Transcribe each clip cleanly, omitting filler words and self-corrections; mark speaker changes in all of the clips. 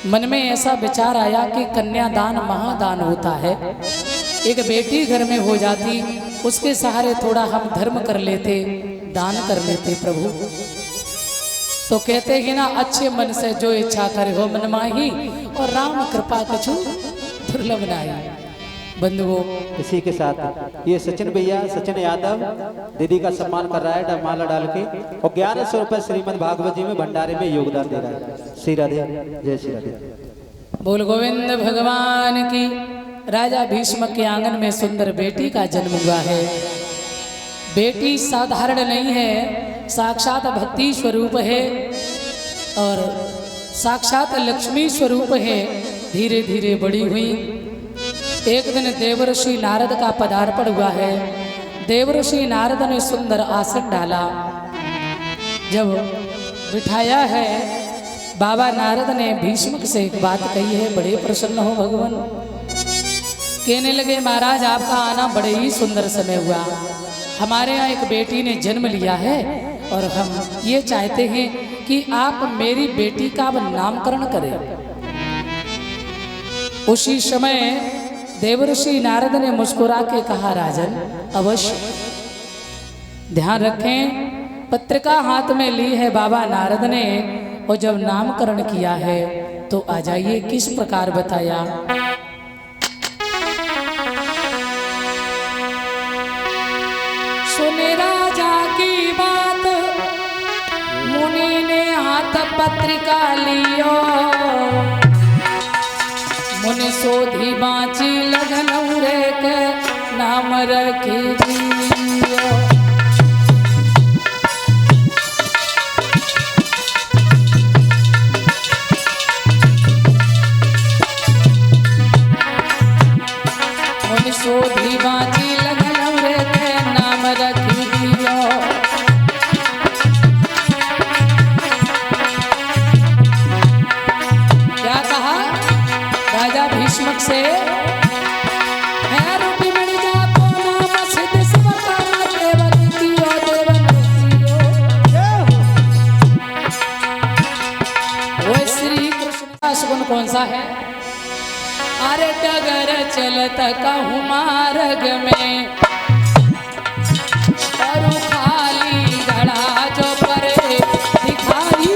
Speaker 1: मन में ऐसा विचार आया कि कन्यादान महादान होता है। एक बेटी घर में हो जाती, उसके सहारे थोड़ा हम धर्म कर लेते, दान कर लेते प्रभु। तो कहते हैं ना, अच्छे मन से जो इच्छा करे हो मन माही, और राम कृपा कछु दुर्लभ नाही। बंधुओं,
Speaker 2: इसी के साथ ये सचिन भैया, सचिन यादव दीदी का सम्मान कर रहा है माला डाल के, और 1100 रुपए श्रीमद् भागवत जी में भंडारे में योगदान दे रहा है। श्री राधे, जय श्री राधे।
Speaker 1: बोल गोविंद भगवान की। राजा भीष्म के आंगन में सुंदर बेटी का जन्म हुआ है। बेटी साधारण नहीं है, साक्षात भक्ति स्वरूप है और साक्षात लक्ष्मी स्वरूप है। धीरे धीरे बड़ी हुई। एक दिन देवर्षि नारद का पदार्पण हुआ है। देवर्षि नारद ने सुंदर आसन डाला। जब बिठाया है, बाबा नारद ने भीष्म से एक बात कही है, बड़े प्रसन्न हो भगवान। कहने लगे, महाराज आपका आना बड़े ही सुंदर समय हुआ। हमारे यहाँ एक बेटी ने जन्म लिया है और हम ये चाहते हैं कि आप मेरी बेटी का नामकरण करें। उसी समय देवर्षि नारद ने मुस्कुरा के कहा, राजन अवश्य। ध्यान रखें, पत्रिका हाथ में ली है बाबा नारद ने, और जब नामकरण किया है तो आ जाइए किस प्रकार बताया। सुने राजा की बात, मुनि ने हाथ पत्रिका लियो। मुनि सोधी बाँची लगन उरे के नाम रखी दियो। मुनि सोधी बाँची लगन उरे के नाम रखी दियो। क्या कहा राजा भीष्मक से, है रूपी मणि जाको नाम सिद्ध शिवकामा देवकी कियो देवन कियो। वो श्री कृष्ण का सुगुण कौन सा है? अरे डगर चलत कहूँ मार्ग में, और खाली घड़ा जो परे दिखाई।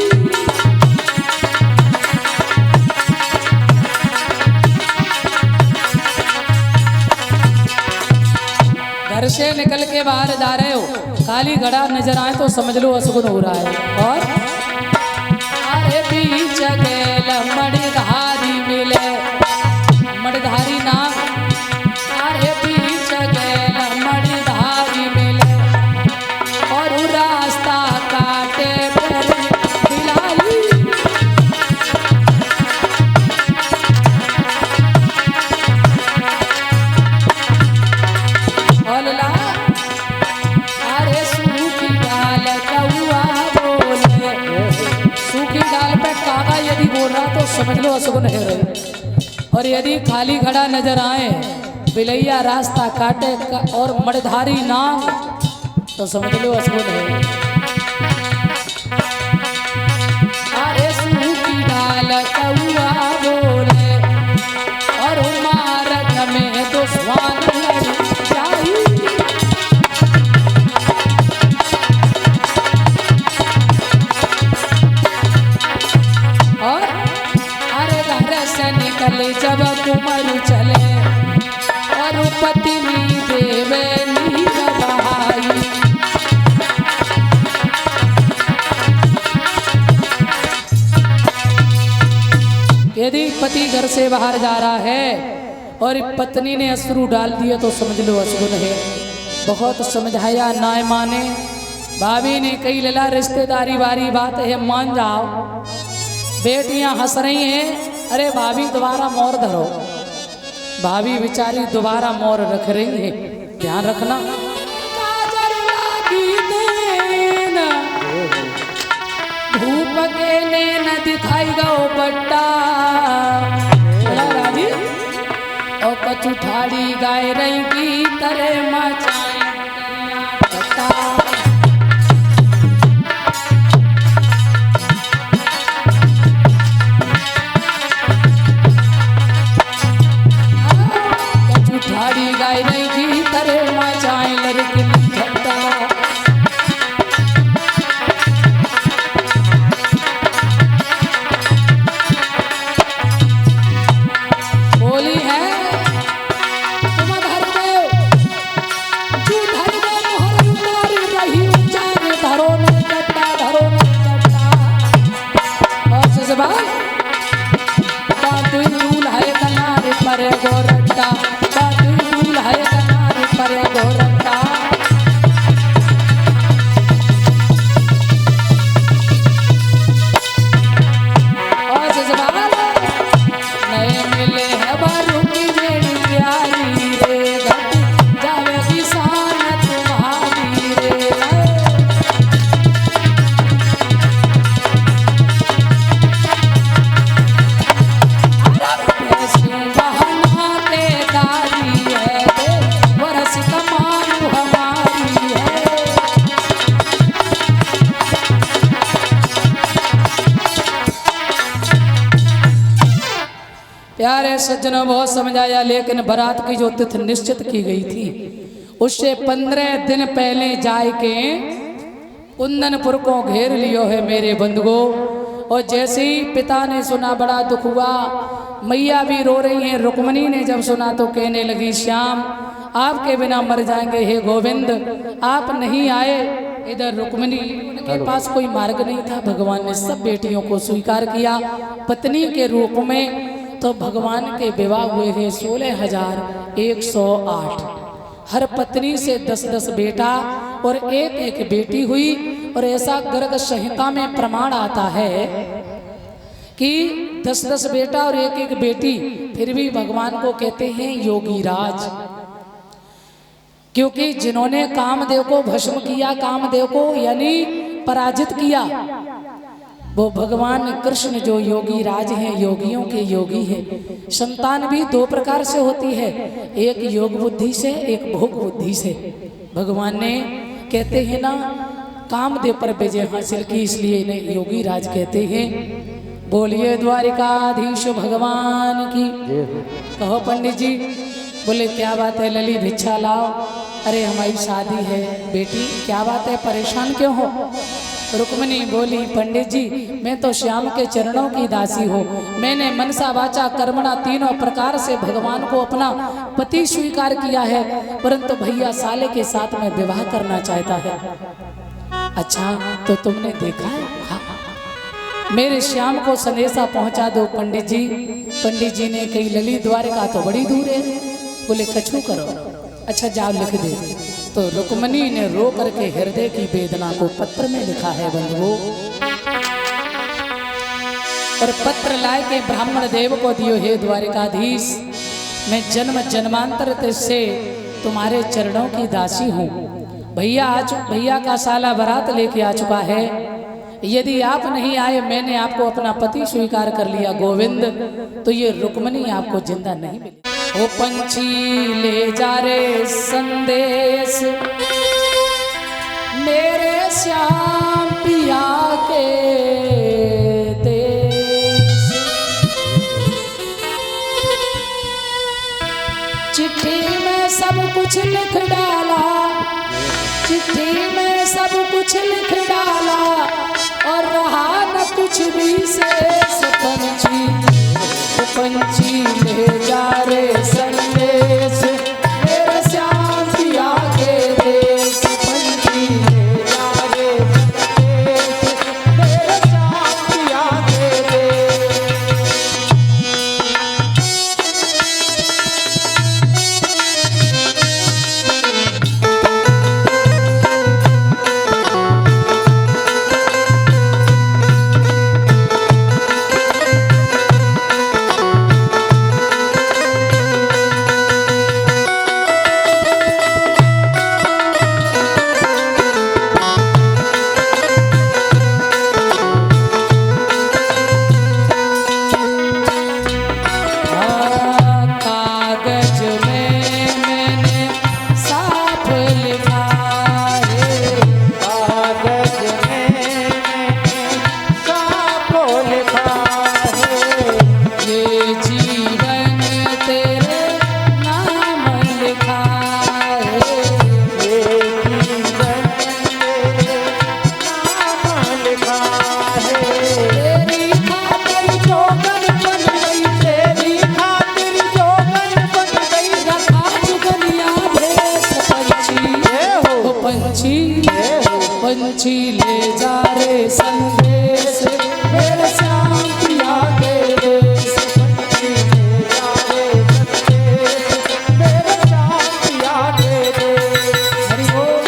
Speaker 1: घर से निकल के बाहर जा रहे हो, काली घड़ा नजर आए तो समझ लो अशुभ हो रहा है। और अरे बीच गेल मणिधारी मिले, मणिधारी नाम। अरे बीच गेल मणिधारी मिले, और रास्ता काटे पर दिलाई। अरे सूखी डाल कौआ बोले, सूखी डाल पे कागा यदि बोल रहा तो समझ लो अशुभ है रही। और यदि खाली खड़ा नजर आए, बिलैया रास्ता काटे और मणिधारी नाम, तो समझ लो अशुभ है। अरे सूखी डाल कौआ बोले, और मार्ग में तो स्वान चाहिए। और अरे घर से निकले जब कुमार चले, और पत्नी देवे नीर बहाई। यदि पति घर से बाहर जा रहा है और पत्नी ने अश्रु डाल दिए तो समझ लो अशुभ है। बहुत समझाया ना माने। भाभी ने कही, लला रिश्तेदारी वाली बात है, मान जाओ। बेटियां हंस रही हैं, अरे भाभी दोबारा मोर धरो। भाभी बेचारी दोबारा मोर रख रही है, ध्यान रखना। काजल लागी देन, धूप के नैन दिखाई गो बट्टा। और कछु ठाड़ी गाय रही की तरह मचाई। प्यारे सज्जनों बहुत समझाया, लेकिन बारात की जो तिथि निश्चित की गई थी उससे 15 दिन पहले जाए के कुंदनपुर को घेर लियो है मेरे बंधुओं। और जैसे ही पिता ने सुना बड़ा दुख हुआ, मैया भी रो रही हैं। रुक्मणी ने जब सुना तो कहने लगी, श्याम आपके बिना मर जाएंगे, हे गोविंद आप नहीं आए। इधर रुक्मणी के पास कोई मार्ग नहीं था, भगवान ने सब बेटियों को स्वीकार किया पत्नी के रूप में। तो भगवान के विवाह हुए हैं 16,108। हर पत्नी से 10-10 बेटा और एक बेटी हुई। और ऐसा गर्ग संहिता में प्रमाण आता है कि 10-10 बेटा और एक बेटी, फिर भी भगवान को कहते हैं योगी राज, क्योंकि जिन्होंने कामदेव को भस्म किया, कामदेव को यानी पराजित किया, वो भगवान कृष्ण जो योगी राज हैं, योगियों के योगी हैं। संतान भी 2 प्रकार से होती है, एक योग बुद्धि से, एक भोग बुद्धि से। भगवान ने कहते हैं ना कामदेव पर विजय हासिल की, इसलिए इन्हें योगी राज कहते हैं। बोलिए द्वारिकाधीश भगवान की। कहो पंडित जी। बोले क्या बात है लली, भिक्षा लाओ। अरे हमारी शादी है बेटी, क्या बात है परेशान क्यों हो। रुक्मणी बोली, पंडित जी मैं तो श्याम के चरणों की दासी हूँ। मैंने मनसा वाचा कर्मणा तीनों प्रकार से भगवान को अपना पति स्वीकार किया है, परंतु भैया साले के साथ में विवाह करना चाहता है। अच्छा तो तुमने देखा है? हाँ। मेरे श्याम को संदेशा पहुंचा दो पंडित जी। पंडित जी ने कही ललित द्वारिका तो बड़ी दूर है। बोले कछु करो। अच्छा जाओ लिख दे। तो रुक्मणी ने रो करके हृदय की वेदना को पत्र में लिखा है बंधुओं। और पत्र लाए के ब्राह्मण देव को दियो, हे द्वारिकाधीश मैं जन्म जन्मांतर से तुम्हारे चरणों की दासी हूँ। भैया का साला बारात लेके आ चुका है। यदि आप नहीं आए, मैंने आपको अपना पति स्वीकार कर लिया गोविंद, तो ये रुक्मणी आपको जिंदा नहीं मिली। वो पंछी ले जा रे संदेश मेरे श्याम पिया के देश। चिट्ठी में सब कुछ लिख डाला, चिट्ठी में सब कुछ लिख डाला, और रहा न कुछ भी शेष। पंछी ले जा रे संदेश मेरे श्याम पिया के देश। पंछी ले जा रे संदेश मेरे श्याम पिया के देश। पंछी ले जा रे संदेश मेरे श्याम पिया के देश। पंछी ले जा रे संदेश मेरे श्याम पिया के देश। हरि बोल।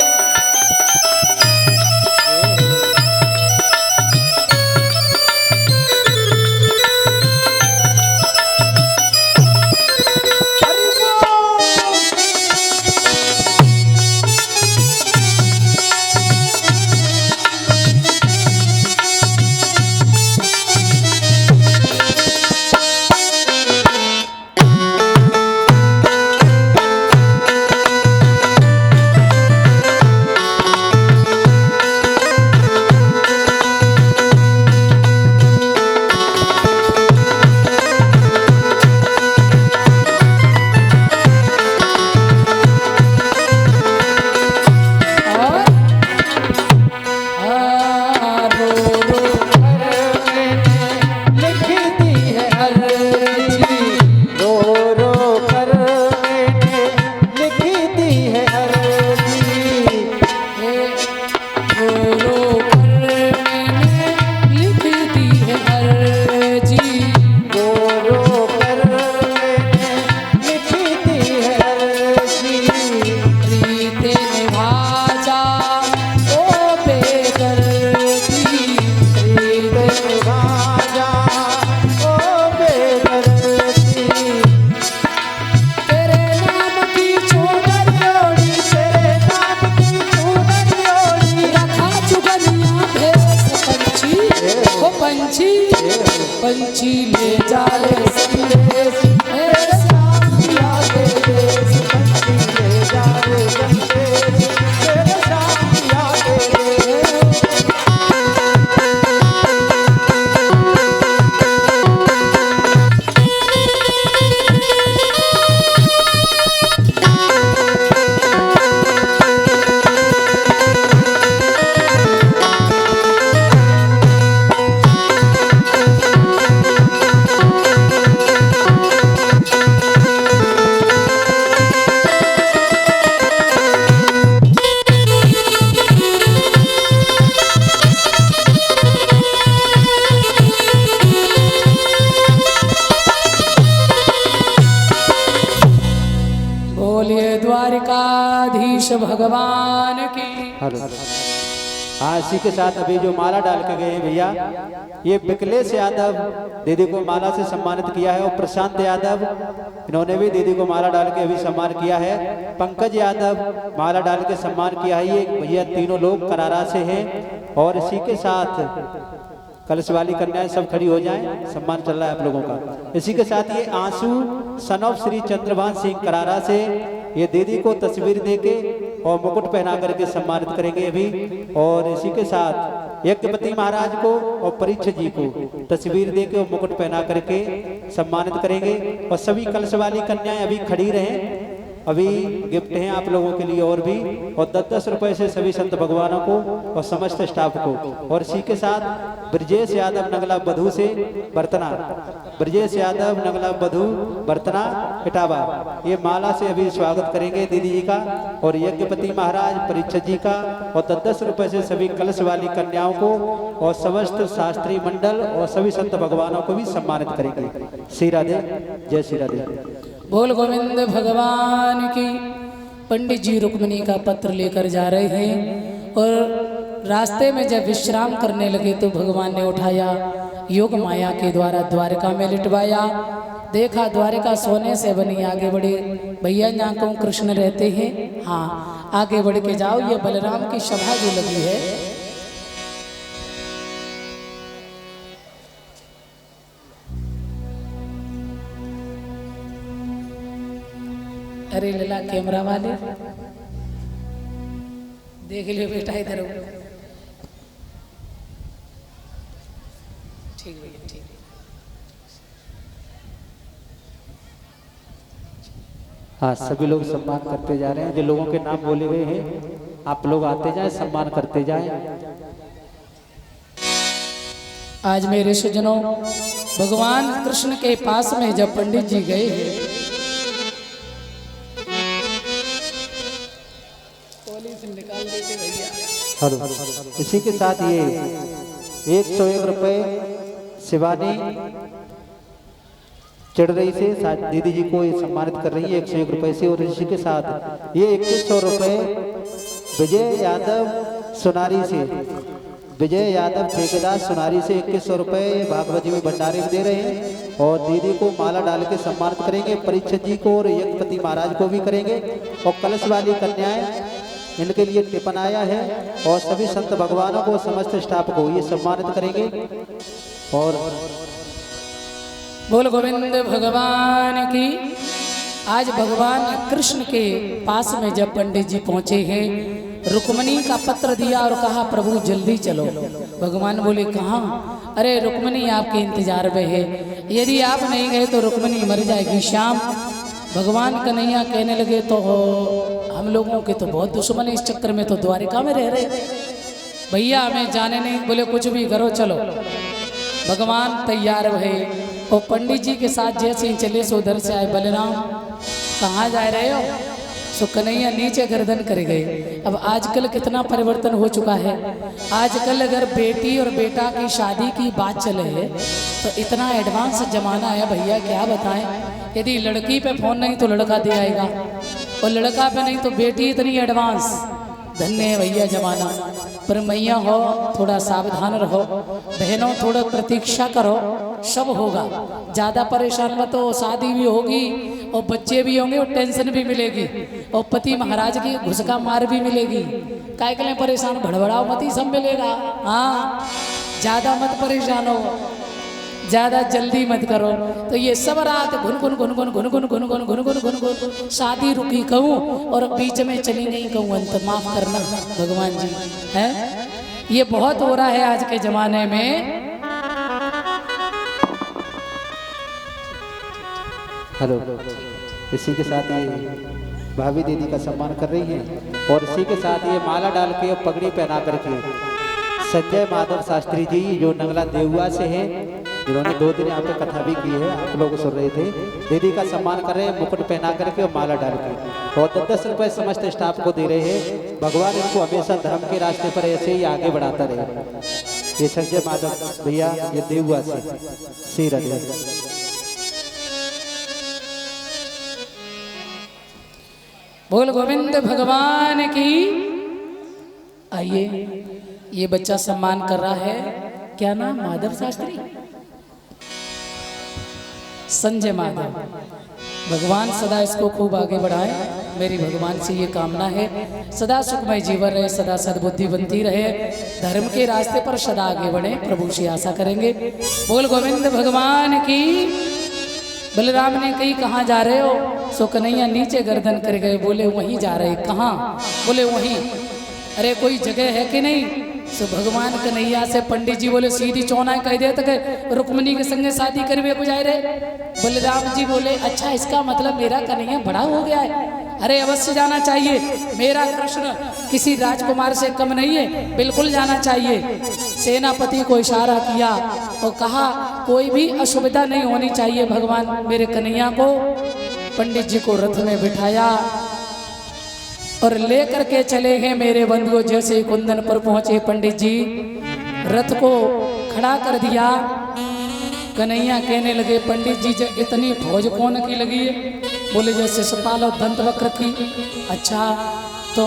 Speaker 1: हरि बोल। पंछी ले जा रे संदेश, मेरे श्याम पिया के देश।
Speaker 2: पंछी ले जा रे संदेश, मेरे श्याम पिया के देश।
Speaker 1: बोलिए द्वारिकाधीश भगवान की।
Speaker 2: हाँ, इसी के साथ अभी जो माला डाल के गए हैं भैया, ये बिकलेश यादव दीदी को माला से सम्मानित किया है, और प्रशांत यादव इन्होंने भी दीदी को माला डाल के अभी सम्मान किया है। पंकज यादव माला डाल के सम्मान किया है। ये भैया तीनों लोग करारा से हैं, और इसी के साथ कलश वाली कन्याएं सब खड़ी हो जाएं, सम्मान चल रहा है आप लोगों का। इसी के साथ ये आंसू सन ऑफ श्री चंद्रभान सिंह करारा से ये दीदी को तस्वीर देके और मुकुट पहना करके सम्मानित करेंगे अभी। और इसी के साथ यज्ञपति महाराज को और परीक्षित जी को तस्वीर देके और मुकुट पहना करके सम्मानित करेंगे। और सभी कलश वाली कन्याएं अभी खड़ी रहें, अभी गिफ्ट हैं आप लोगों के लिए और भी, और 10-10 रुपए से सभी संत भगवानों को और समस्त स्टाफ को। और इसी के साथ ब्रजेश यादव नगला बधू से बर्तना, ब्रजेश यादव नगला बधू बर्तना इटावा, ये माला से अभी स्वागत करेंगे दीदी जी का। और यज्ञपति महाराज परीक्षित जी का, और 10-10 रुपए से सभी कलश वाली कन्याओं को और समस्त शास्त्री मंडल और सभी संत भगवानों को भी सम्मानित करेंगे। श्री राधे, जय श्री राधे।
Speaker 1: बोल गोविंद भगवान की। पंडित जी रुक्मिणी का पत्र लेकर जा रहे हैं, और रास्ते में जब विश्राम करने लगे तो भगवान ने उठाया, योग माया के द्वारा द्वारका में लिटवाया। देखा द्वारका सोने से बनी, आगे बढ़े भैया यहाँ को कृष्ण रहते हैं। हाँ, आगे बढ़ के जाओ, ये बलराम की सभा जो लगी है, अरे लला कैमरा वाले देख लियो बेटा, इधर ठीक भैया, ठीक।
Speaker 2: हाँ, सभी लोग सम्मान करते जा रहे हैं। जो लोगों के नाम बोले गए हैं आप लोग आते जाएं, सम्मान करते जाएं।
Speaker 1: आज मेरे सज्जनों, भगवान कृष्ण के पास में जब पंडित जी गए, निकाल देते भैया।
Speaker 2: इसी के साथ ये 101 रुपए शिवानी चढ़ रही से दीदी जी को ये सम्मानित कर रही है 101 रुपए से। और इसी के साथ ये 2100 रुपए विजय यादव सुनारी से, विजय यादव ठेकेदार सुनारी से 2100 रुपए भागवत जी में भंडारे में दे रहे हैं। और दीदी को माला डाल के सम्मानित करेंगे, परीक्षित जी को और यज्ञपति महाराज को भी करेंगे। और कलश वाली कन्याएं, इनके लिए टिफिन आया है, और सभी संत भगवानों को समस्त स्टाफ को ये सम्मानित करेंगे। और
Speaker 1: बोल गोविंद भगवान की। आज भगवान कृष्ण के पास में जब पंडित जी पहुंचे हैं, रुक्मिणी का पत्र दिया और कहा प्रभु जल्दी चलो। भगवान बोले कहाँ? अरे रुक्मिणी आपके इंतजार में है, यदि आप नहीं गए तो रुक्मिणी मर जाएगी। श्याम भगवान कन्हैया कहने लगे तो हम लोगों के तो बहुत दुश्मन है, इस चक्कर में तो द्वारिका में रह रहे भैया, हमें जाने नहीं। बोले कुछ भी करो चलो। भगवान तैयार भये, और पंडित जी के साथ जैसे ही चले सो उधर से आए, बलराम कहाँ जा रहे हो? सो कन्हैया नीचे गर्दन कर गए। अब आजकल कितना परिवर्तन हो चुका है। आजकल अगर बेटी और बेटा की शादी की बात चले है तो इतना एडवांस जमाना है भैया, क्या बताएं। यदि लड़की पे फोन नहीं तो लड़का दे आएगा, और लड़का पे नहीं तो बेटी इतनी एडवांस। धन्य है भैया जमाना। पर मैया हो थोड़ा सावधान रहो, बहनों थोड़ा प्रतीक्षा करो, सब होगा। ज़्यादा परेशान मत हो, शादी भी होगी और बच्चे भी होंगे और टेंशन भी मिलेगी और पति महाराज की घुसका मार भी मिलेगी। काय के लिए परेशान, भड़बड़ाओ मत ही, सब मिलेगा। हाँ, ज़्यादा मत परेशान हो। ज्यादा जल्दी मत करो। तो ये सब रात घुन घुन घुन घुन घुन घुन घुन घुन घुन घुन घुन घुन शादी रुकी कहूँ और बीच में चली नहीं कहूँ, अंत माफ करना भगवान जी है। ये बहुत हो रहा है आज के जमाने में।
Speaker 2: हेलो, इसी के साथ ये भाभी दीदी का सम्मान कर रही हैं और इसी के साथ ये माला डाल के और पगड़ी पहना करके संजय माधव शास्त्री जी जो नंगला देहुआ से हैं, जिन्होंने 2 दिन यहाँ पे कथा भी की है, आप लोग सुन रहे थे, दीदी का सम्मान कर रहे हैं मुकुट पहना करके और माला डाल के, और 10-10 रुपये समस्त स्टाफ को दे रहे हैं। भगवान इनको हमेशा धर्म के रास्ते पर ऐसे ही आगे बढ़ाता रहे। ये संजय माधव भैया ये देहुआ से श्री राधे।
Speaker 1: बोल गोविंद भगवान की। आइए, ये बच्चा सम्मान कर रहा है, क्या नाम? माधव शास्त्री, संजय माधव। भगवान सदा इसको खूब आगे बढ़ाए, मेरी भगवान से ये कामना है। सदा सुखमय जीवन रहे, सदा सद्बुद्धि बनती रहे, धर्म के रास्ते पर सदा आगे बढ़े, प्रभु से आशा करेंगे। बोल गोविंद भगवान की। बलराम ने कही कहाँ जा रहे हो? सो कन्हैया नीचे गर्दन कर गए, बोले वहीं जा रहे। कहाँ? बोले वहीं। अरे कोई जगह है कि नहीं? सो भगवान कन्हैया से पंडित जी बोले सीधी चौनाई कह दे तक रुक्मिणी के संगे शादी करवे को जाए रहे। बलराम जी बोले अच्छा, इसका मतलब मेरा कन्हैया बड़ा हो गया है। अरे अवश्य जाना चाहिए, मेरा कृष्ण किसी राजकुमार से कम नहीं है, बिल्कुल जाना चाहिए। सेनापति को इशारा किया और कहा कोई भी असुविधा नहीं होनी चाहिए भगवान मेरे कन्हैया को। पंडित जी को रथ में बिठाया और लेकर के चले गए मेरे बंधुओं। जैसे कुंदन पर पहुंचे पंडित जी, रथ को खड़ा कर दिया। कन्हैया कहने लगे पंडित जी इतनी फौज कौन की लगी है? बोले जैसे सपाल और दंत वक्र की। अच्छा, तो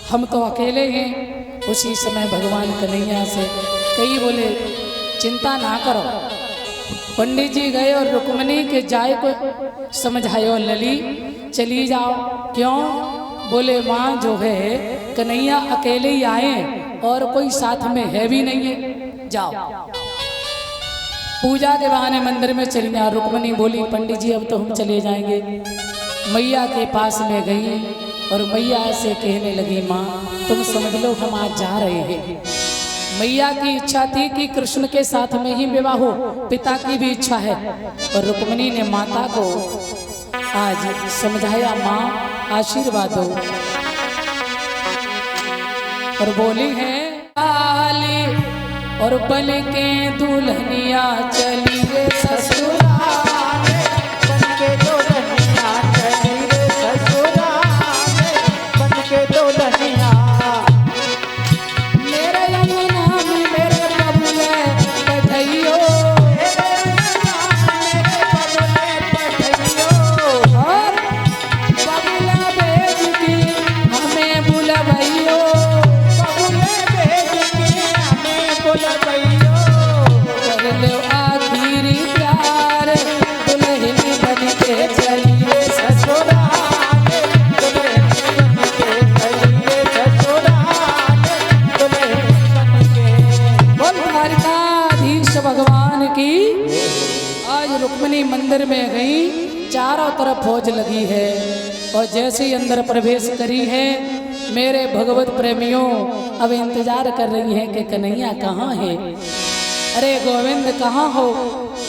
Speaker 1: हम तो अकेले हैं। उसी समय भगवान कन्हैया से कई बोले चिंता ना करो। पंडित जी गए और रुक्मिणी के जाय को समझायो, लली चली जाओ। क्यों? बोले माँ जो है कन्हैया अकेले ही आए और कोई साथ में है भी नहीं है, जाओ। पूजा के बहाने मंदिर में चली जा। रुक्मिणी बोली पंडित जी अब तो हम चले जाएंगे। मैया के पास में गई और मैया से कहने लगी माँ तुम समझ लो हम आज जा रहे हैं। मैया की इच्छा थी कि कृष्ण के साथ में ही विवाह हो, पिता की भी इच्छा है। और रुक्मिणी ने माता को आज समझाया माँ आशीर्वाद दो। और बोली है और बन के दुल्हनिया चली रे ससुराल,
Speaker 2: बन के दुल्हनिया चली रे ससुराल, बन के दुल्हनिया।
Speaker 1: मेरे यमुना में मेरे बबुले बधाइयो, और बबुला भेज के हमें बुलवाइयो, कर लो आखिरी प्यार दुल्हन बन के चलिए
Speaker 2: ससुराल, दुल्हन बन के चलिए ससुराल, दुल्हन बन के।
Speaker 1: बोल द्वारिकाधीश भगवान की। आज रुक्मिणी मंदिर में गई, चारों तरफ फौज लगी है और जैसे ही अंदर प्रवेश करी है मेरे भगवत प्रेमियों अब इंतजार कर रही हैं कि कन्हैया कहाँ है। अरे गोविंद कहाँ हो?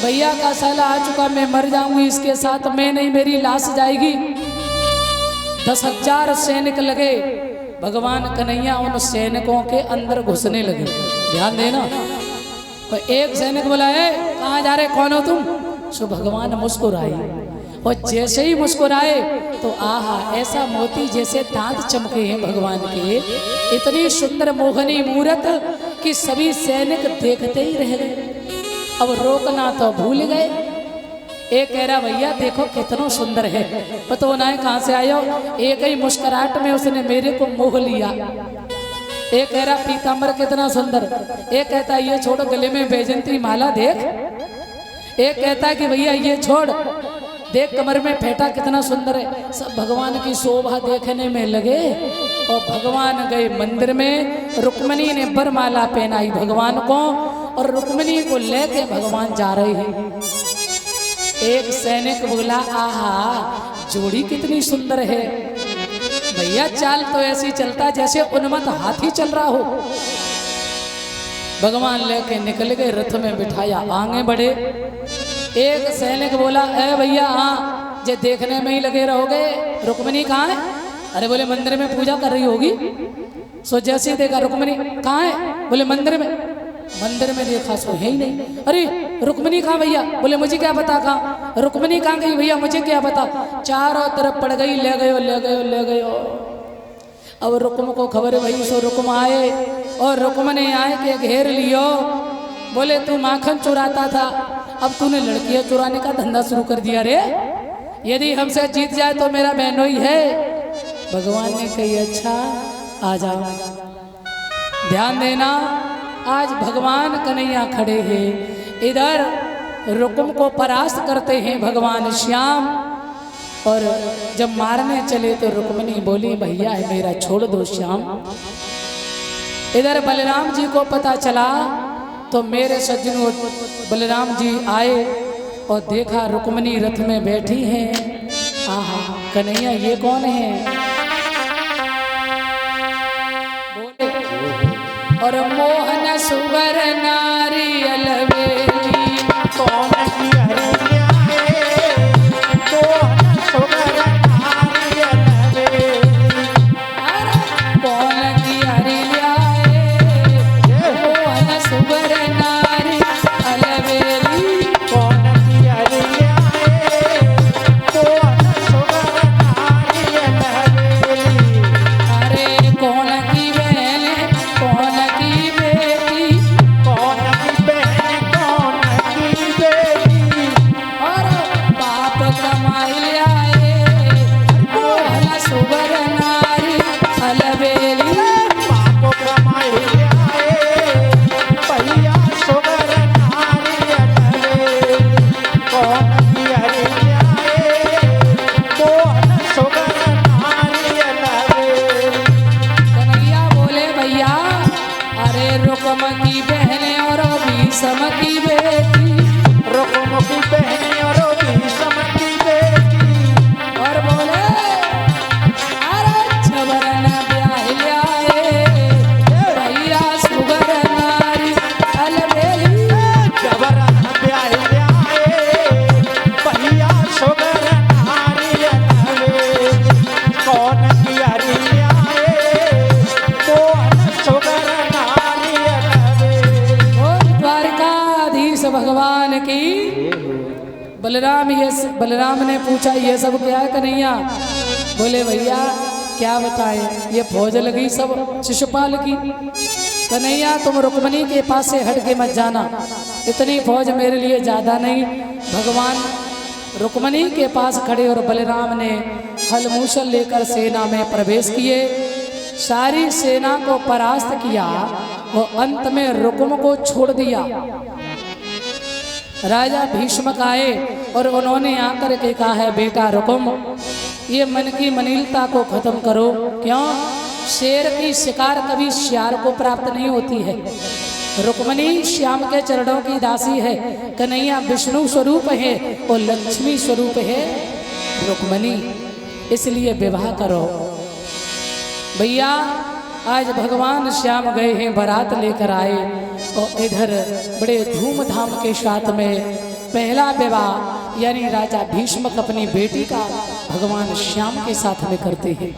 Speaker 1: भैया का साला आ चुका, मैं मर जाऊंगी इसके साथ, मैं नहीं मेरी लाश जाएगी। 10,000 सैनिक लगे, भगवान कन्हैया उन सैनिकों के अंदर घुसने लगे। ध्यान देना। तो एक सैनिक बोला है कहाँ जा रहे, कौन हो तुम? सो भगवान मुस्कुराई और जैसे ही मुस्कुराए तो आहा ऐसा मोती जैसे दांत चमके हैं भगवान के, इतनी सुंदर मोहनी मूरत कि सभी सैनिक देखते ही रह गए। अब रोकना तो भूल गए। एक कह रहा भैया देखो कितना सुंदर है, पता ना है कहाँ से आयो। एक ही मुस्कुराहट में उसने मेरे को मोह लिया। एक कह रहा पीताम्बर कितना सुंदर, एक कहता ये छोड़ो गले में बैजंती माला देख, एक कहता है कि भैया ये छोड़ देख कमर में फेंटा कितना सुंदर है। सब भगवान की शोभा देखने में लगे और भगवान गए मंदिर में। रुक्मिणी ने बरमाला पहनाई भगवान को और रुक्मिणी को लेके भगवान जा रहे हैं। एक सैनिक बोला, आहा जोड़ी कितनी सुंदर है भैया, चाल तो ऐसी चलता जैसे उन्मत्त हाथी चल रहा हो। भगवान लेके निकल गए, रथ में बिठाया, आगे बढ़े। एक सैनिक बोला, ए भैया हाँ जे देखने में ही लगे रहोगे, रुक्मिणी कहाँ है? अरे बोले मंदिर में पूजा कर रही होगी। सो जैसे देखा रुक्मिणी कहाँ है? बोले मंदिर में। मंदिर में देखा सो है ही नहीं। अरे रुक्मिणी कहाँ भैया? बोले मुझे क्या पता कहाँ। रुक्मिणी कहाँ गई भैया? मुझे क्या पता। चारों तरफ पड़ गई, ले गयो ले गयो ले गयो। अब रुक्म को खबर भई, सो रुक्म आए और रुक्म ने आए के घेर लियो। बोले तू माखन चुराता था, अब तूने लड़कियां चुराने का धंधा शुरू कर दिया रे। यदि हमसे जीत जाए तो मेरा बहनोई है। भगवान ने कही अच्छा आ जाओ। ध्यान देना, आज भगवान कन्हैया खड़े हैं, इधर रुक्म को परास्त करते हैं भगवान श्याम। और जब मारने चले तो रुक्मिणी बोली भैया है मेरा, छोड़ दो श्याम। इधर बलराम जी को पता चला तो मेरे सज्जनों बलराम जी आए और देखा रुक्मिणी रथ में बैठी हैं। आहा कन्हैया ये कौन है? बोले और मोहन सुवर नारी अलवेली,
Speaker 3: कौन की हरिया है, मोहन सुवर नारी अलवेली।
Speaker 1: कौन की हरिया है, मोहन सुवर नारी अलवेली।
Speaker 3: कौन की हरिया है, मोहन सुवर नारी अलवेली।
Speaker 1: अरे कौन की बहन, कौन की बेटी,
Speaker 3: कौन की बहन, कौन की बेटी।
Speaker 1: और बाप कमाई आए, मोहन सुवर नारी अलवेली।
Speaker 3: बाप कमाई आए, भैया सुवर नारी अलवेली। कौन की हरिया है, मोहन सुवर नारी अलवेली।
Speaker 1: कन्हैया बोले भैया अरे रुक्म की बहन और भीष्म की बेटी।
Speaker 3: रुक्म की बहन और भीष्म की बेटी।
Speaker 1: और बोले अरे छबरन ब्याह आए, भैया सुगर नारी अलवेली।
Speaker 3: जबरन ब्याह आए, भैया सुगर नारी अलवेली। कौन की हरिया है, मोहन सुगर नारी अलवेली।
Speaker 1: और द्वारकाधीश भगवान की। बलराम ने पूछा ये सब क्या है कन्हैया? बोले भैया क्या बताए, ये फौज लगी सब शिशुपाल की। कन्हैया तुम रुक्मिणी के पास से हट के मत जाना, इतनी फौज मेरे लिए ज्यादा नहीं। भगवान रुक्मिणी के पास खड़े और बलराम ने हल मूसल लेकर सेना में प्रवेश किए, सारी सेना को परास्त किया। वो अंत में रुक्म को छोड़ दिया। राजा भीष्म आए और उन्होंने आकर के कहा है बेटा रुक्म, ये मन की मनीलता को खत्म करो। क्यों? शेर की शिकार कभी श्यार को प्राप्त नहीं होती है। रुक्मिणी श्याम के चरणों की दासी है, कन्हैया विष्णु स्वरूप है और लक्ष्मी स्वरूप है रुक्मिणी, इसलिए विवाह करो। भैया आज भगवान श्याम गए हैं, बारात लेकर आए और इधर बड़े धूमधाम के साथ में पहला विवाह यानी राजा भीष्मक अपनी बेटी का भगवान श्याम के साथ में करते हैं।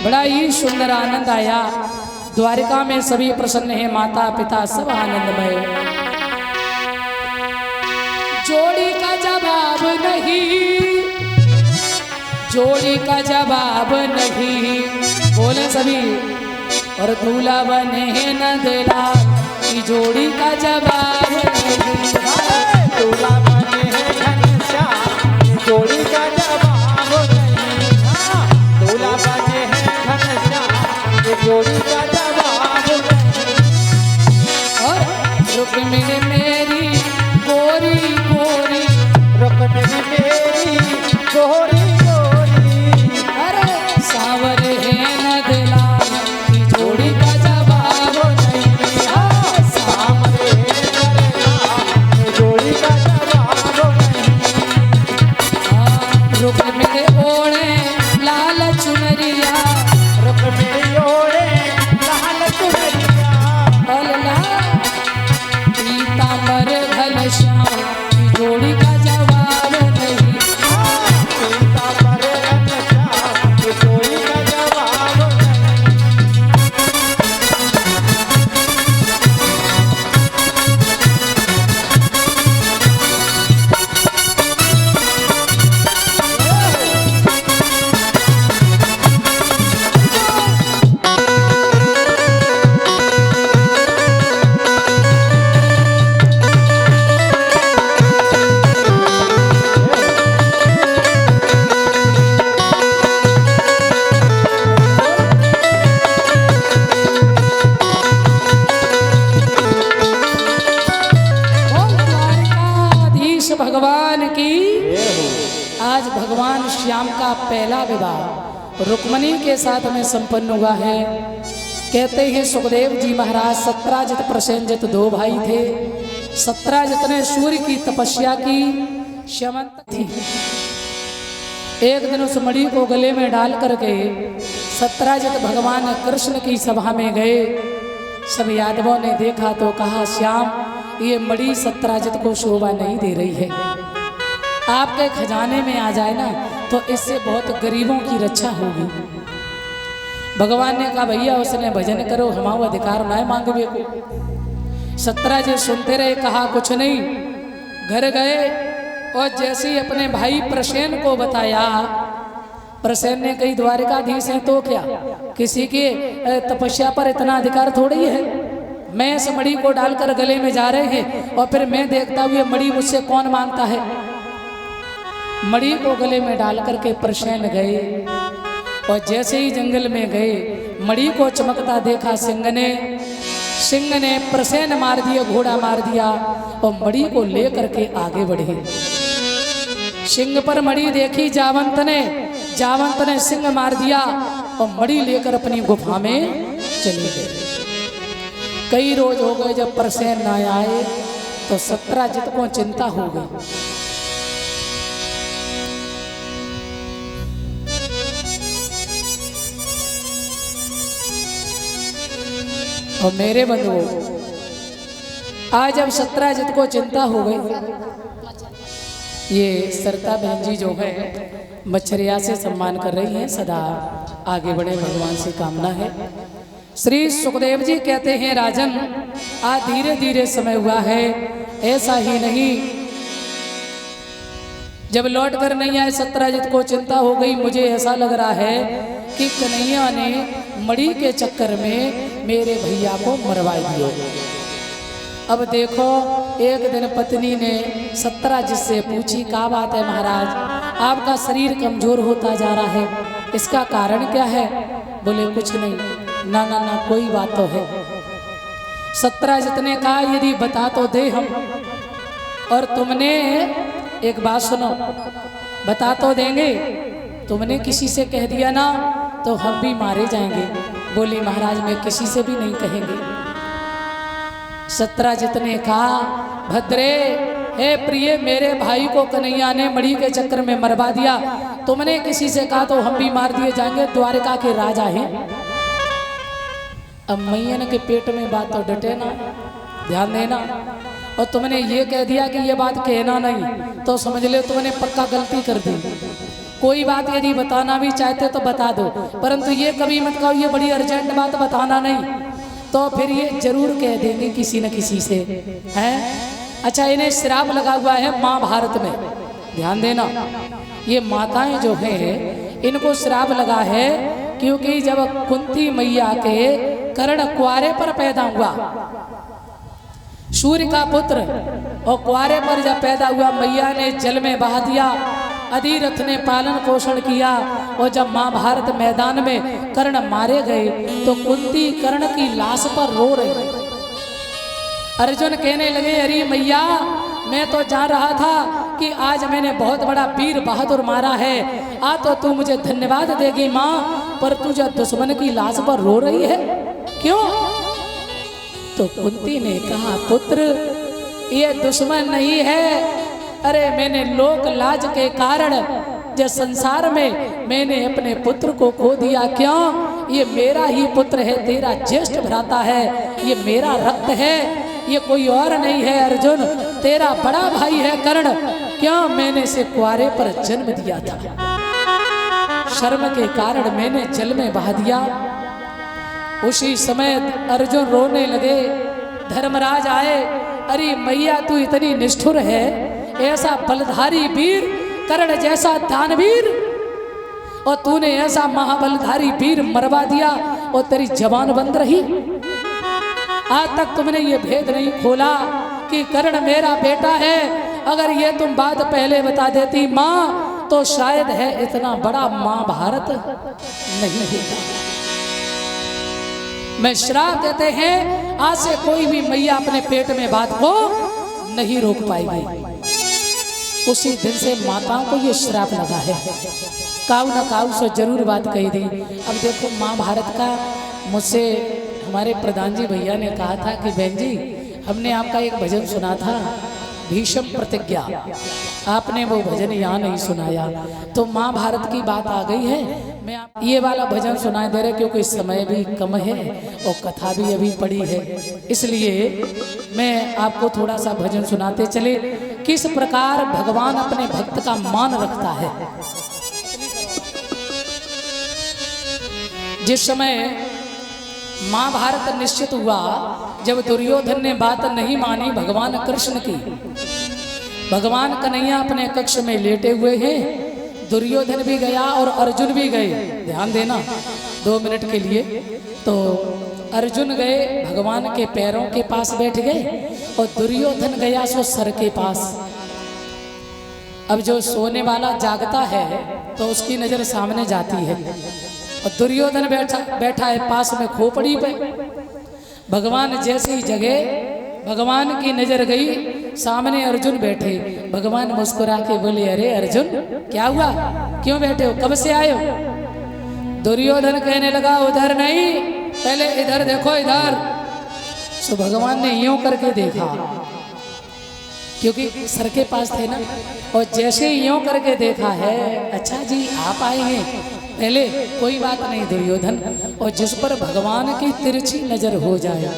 Speaker 1: बड़ा ही सुंदर आनंद आया। द्वारिका में सभी प्रसन्न हैं, माता पिता सब आनंदमय। जोड़ी का जवाब नहीं, जोड़ी का जवाब नहीं, बोले सभी। और दूल्हा बने न दिला की जोड़ी का जवाब नहीं।
Speaker 3: दूल्हा बने हैं घनश्याम, जोड़ी का जवाब नहीं। दूल्हा बने हैं घनश्याम, जोड़ी का जवाब नहीं।
Speaker 1: और रुक्मिणी मेरी गोरी गोरी,
Speaker 3: रुक्मिणी मेरी गोरी गोरी।
Speaker 1: अरे सावर है न दिला की जोड़ी का जवाब नहीं।
Speaker 3: सामने
Speaker 1: का पहला विवाह रुक्मणी के साथ में संपन्न हुआ है। कहते हैं सुखदेव जी महाराज सत्राजित प्रसेनजित दो भाई थे। सत्राजित ने सूर्य की तपस्या की, श्यमंत थी। एक दिन उस मणि को गले में डाल करके सत्राजित भगवान कृष्ण की सभा में गए। सब यादवों ने देखा तो कहा, श्याम ये मणि सत्राजित को शोभा नहीं दे रही है, आपके खजाने में आ जाए ना तो इससे बहुत गरीबों की रक्षा होगी। भगवान ने कहा, भैया उसने भजन करो, हमारा अधिकार ना मांगवे को। सत्राजित सुनते रहे, कहा कुछ नहीं। घर गए और जैसे ही अपने भाई प्रसेन को बताया, प्रसेन ने कही द्वारिकाधीश है तो क्या, किसी के तपस्या पर इतना अधिकार थोड़ी है। मैं इस मणि को डालकर गले में जा रहे हैं और फिर मैं देखता हूँ ये मणि मुझसे कौन मांगता है। मणि को गले में डाल करके प्रसेन गए और जैसे ही जंगल में गए, मणि को चमकता देखा सिंह ने प्रसेन मार दिया, घोड़ा मार दिया और मणि को लेकर के आगे बढ़े। सिंह पर मणि देखी जावंत ने सिंह मार दिया और मणि लेकर अपनी गुफा में चले गए। कई रोज हो गए, जब प्रसेन न आए तो सत्राजित को चिंता हो गई। और मेरे बंधुओं, आज जब सत्राजित को चिंता हो गई, ये सरता बहन जी जो है मच्छरिया से सम्मान कर रही हैं, सदा आगे बढ़े भगवान से कामना है। श्री सुखदेव जी कहते हैं, राजन आज धीरे धीरे समय हुआ है, ऐसा ही नहीं। जब लौट कर नहीं आए सत्राजित को चिंता हो गई। मुझे ऐसा लग रहा है कि कन्हैया ने मणि के चक्कर में मेरे भैया को मरवा दिया। अब देखो, एक दिन पत्नी ने सत्राजित से पूछी, क्या बात है महाराज, आपका शरीर कमजोर होता जा रहा है, इसका कारण क्या है? बोले कुछ नहीं। ना ना ना, कोई बात तो है। सत्राजित ने कहा, यदि बता तो दे हम, और तुमने एक बात सुनो, बता तो देंगे, तुमने किसी से कह दिया ना तो हम भी मारे जाएंगे। बोली महाराज मैं किसी से भी नहीं कहेंगे। सत्राजित ने कहा, भद्रे हे प्रिय, मेरे भाई को कन्हैया ने मणि के चक्कर में मरवा दिया, तुमने किसी से कहा तो हम भी मार दिए जाएंगे, द्वारिका के राजा हैं। अब मैयन के पेट में बात तो डटे ना, ध्यान देना। और तुमने ये कह दिया कि ये बात कहना नहीं, तो समझ ले तुमने पक्का गलती कर दी। कोई बात यदि बताना भी चाहते तो बता दो, परंतु ये कभी मत कहो ये बड़ी अर्जेंट बात बताना नहीं, तो फिर ये जरूर कह देंगे किसी न किसी से, हैं? अच्छा, इन्हें श्राप लगा हुआ है महाभारत में, ध्यान देना। ये माताएं जो हैं इनको श्राप लगा है, क्योंकि जब कुंती मैया के कर्ण कुआरे पर पैदा हुआ, सूर्य का पुत्र, और कुआरे पर जब पैदा हुआ मैया ने जल में बहा दिया, अधिरथ ने पालन पोषण किया, और जब महाभारत मैदान में कर्ण मारे गए तो कुंती कर्ण की लाश पर रो रही। अर्जुन कहने लगे, अरे मैया मैं तो जान रहा था कि आज मैंने बहुत बड़ा वीर बहादुर मारा है, आ तो तू मुझे धन्यवाद देगी माँ, पर तू जो दुश्मन की लाश पर रो रही है क्यों? तो कुंती ने कहा, पुत्र ये दुश्मन नहीं है, अरे मैंने लोक लाज के कारण जो संसार में मैंने अपने पुत्र को खो दिया। क्यों? ये मेरा ही पुत्र है, तेरा ज्येष्ठ भ्राता है, ये मेरा रक्त है, ये कोई और नहीं है। अर्जुन तेरा बड़ा भाई है कर्ण, क्यों? मैंने इसे कुआरे पर जन्म दिया था, शर्म के कारण मैंने जल में बहा दिया। उसी समय अर्जुन रोने लगे। धर्मराज आए, अरे मैया तू इतनी निष्ठुर है, ऐसा बलधारी वीर कर्ण जैसा दानवीर, और तूने ऐसा महाबलधारी वीर मरवा दिया और तेरी जवान बंद रही। आज तक तुमने ये भेद नहीं खोला कि कर्ण मेरा बेटा है। अगर ये तुम बात पहले बता देती माँ, तो शायद है इतना बड़ा महाभारत नहीं होता। मैं श्राप देते हैं, आज से कोई भी मैया अपने पेट में बात को नहीं रोक पाएगी। उसी दिन से माताओं को ये श्राप लगा है। काऊ ना काऊ सो जरूर बात कही थी। अब देखो महाभारत का मुझसे हमारे प्रधान जी भैया ने कहा था कि बहन जी हमने आपका एक भजन सुना था भीष्म प्रतिज्ञा, आपने वो भजन यहाँ नहीं सुनाया, तो महाभारत की बात आ गई है, मैं ये वाला भजन सुनाई दे रहे क्योंकि समय भी कम है और कथा भी अभी पड़ी है, इसलिए मैं आपको थोड़ा सा भजन सुनाते चले किस प्रकार भगवान अपने भक्त का मान रखता है। जिस समय महाभारत निश्चित हुआ, जब दुर्योधन ने बात नहीं मानी भगवान कृष्ण की, भगवान कन्हैया अपने कक्ष में लेटे हुए हैं, दुर्योधन भी गया और अर्जुन भी गए, ध्यान देना 2 मिनट के लिए। तो अर्जुन गए भगवान के पैरों के पास बैठ गए और दुर्योधन गया सो सर के पास। अब जो सोने वाला जागता है तो उसकी नजर सामने जाती है और दुर्योधन बैठा है पास में खोपड़ी पे। भगवान जैसी जगह भगवान की नजर गई, सामने अर्जुन बैठे, भगवान मुस्कुरा के बोले अरे अर्जुन क्या हुआ, क्यों बैठे हो, कब से आए हो। दुर्योधन कहने लगा उधर नहीं, पहले इधर देखो इधर। सो भगवान ने यूं करके देखा क्योंकि सर के पास थे ना, और जैसे यूं करके देखा है, अच्छा जी आप आए हैं, पहले कोई बात नहीं दुर्योधन, और जिस पर भगवान की तिरछी नजर हो जाए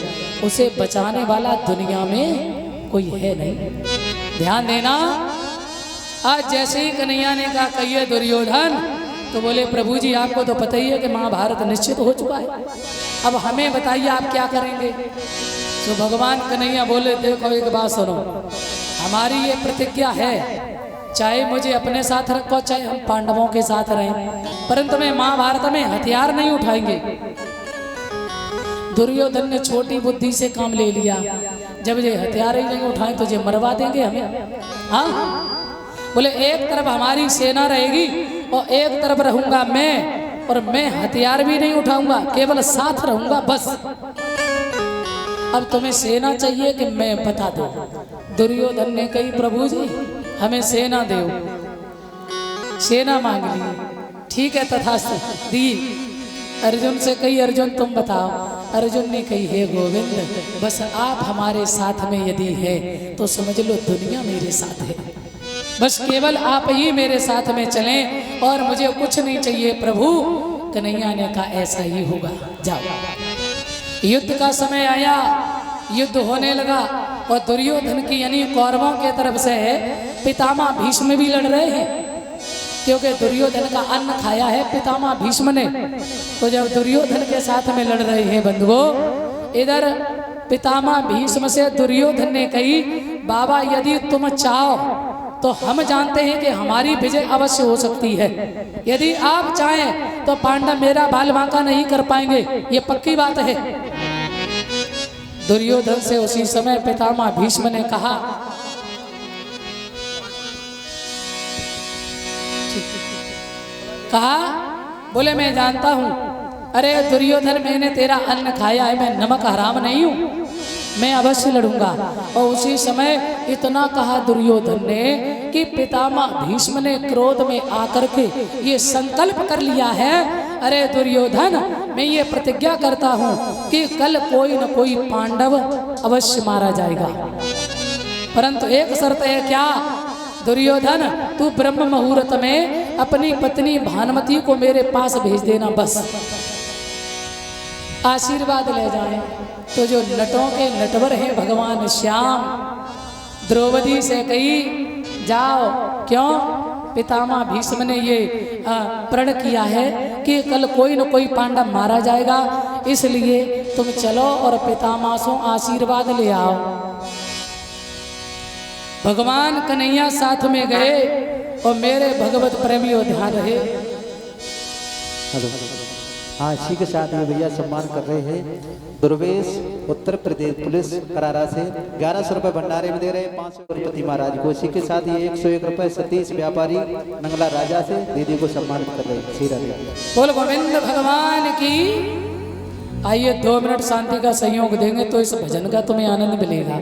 Speaker 1: उसे बचाने वाला दुनिया में कोई है नहीं। ध्यान देना, आज जैसे ही कन्हैया ने कहा कहिए दुर्योधन, तो बोले प्रभु जी आपको तो पता ही है कि महाभारत निश्चित हो चुका है, अब हमें बताइए आप क्या करेंगे। तो भगवान कन्हैया बोले देखो एक बात सुनो, हमारी ये प्रतिज्ञा है, चाहे मुझे अपने साथ रखो चाहे हम पांडवों के साथ रहें, परंतु मैं महाभारत में हथियार नहीं उठाएंगे। दुर्योधन ने छोटी बुद्धि से काम ले लिया, जब ये हथियार ही नहीं उठाए तो ये मरवा देंगे हमें। हाँ बोले एक तरफ हमारी सेना रहेगी और एक तरफ रहूंगा मैं, और मैं हथियार भी नहीं उठाऊंगा, केवल साथ रहूंगा बस। अब तुम्हें सेना चाहिए कि मैं बता दूं। दुर्योधन ने कही प्रभु जी हमें सेना दो, सेना मांग ली, ठीक है तथास्तु दी। अर्जुन से कही अर्जुन तुम बताओ, अर्जुन ने कही हे गोविंद बस आप हमारे साथ में यदि है तो समझ लो दुनिया मेरे साथ है, बस केवल आप ही मेरे साथ में चलें और मुझे कुछ नहीं चाहिए प्रभु। कन्हैया ने कहा ऐसा ही होगा, जाओ। युद्ध का समय आया, युद्ध होने लगा और दुर्योधन की यानी कौरवों के तरफ से पितामह भीष्म भी लड़ रहे हैं, क्योंकि दुर्योधन का अन्न खाया है पितामह भीष्म ने। तो जब दुर्योधन के साथ में लड़ रहे हैं बंधुओं, इधर पितामह भीष्म से दुर्योधन ने कही बाबा यदि तुम चाहो तो हम जानते हैं कि हमारी विजय अवश्य हो सकती है, यदि आप चाहें तो पांडव मेरा बाल बांका नहीं कर पाएंगे, ये पक्की बात है। दुर्योधन से उसी समय पितामह भीष्म ने कहा बोले मैं जानता हूं, अरे दुर्योधन मैंने तेरा अन्न खाया है, मैं नमक हराम नहीं हूं, मैं अवश्य लड़ूंगा। और उसी समय इतना कहा दुर्योधन ने कि पितामह भीष्म ने क्रोध में आकर के ये संकल्प कर लिया है, अरे दुर्योधन मैं ये प्रतिज्ञा करता हूं कि कल कोई न कोई पांडव अवश्य मारा जाएगा, परंतु एक शर्त है। क्या? दुर्योधन तू ब्रह्म मुहूर्त में अपनी पत्नी भानुमति को मेरे पास भेज देना, बस आशीर्वाद ले जाए। तो जो नटों के नटवर हैं भगवान श्याम, द्रौपदी से कही जाओ, क्यों? पितामह भीष्म ने ये प्रण किया है कि कल कोई न कोई पांडव मारा जाएगा, इसलिए तुम चलो और पितामह से आशीर्वाद ले आओ। भगवान कन्हैया साथ में गए और मेरे भगवत प्रेमियों ध्यान रहे।
Speaker 2: हाँ इसी के साथ में भैया सम्मान कर रहे हैं दुर्वेश उत्तर प्रदेश पुलिस करारा से 1100 रुपए भंडारे में दे रहे हैं 500 गणपति महाराज को। इसी के साथ ही 101 रुपए सतीश व्यापारी नंगला राजा से दीदी को सम्मानित कर रहे हैं। बोल गोविंद भगवान की।
Speaker 1: आइए 2 मिनट शांति का सहयोग देंगे तो इस भजन का तुम्हें आनंद मिलेगा।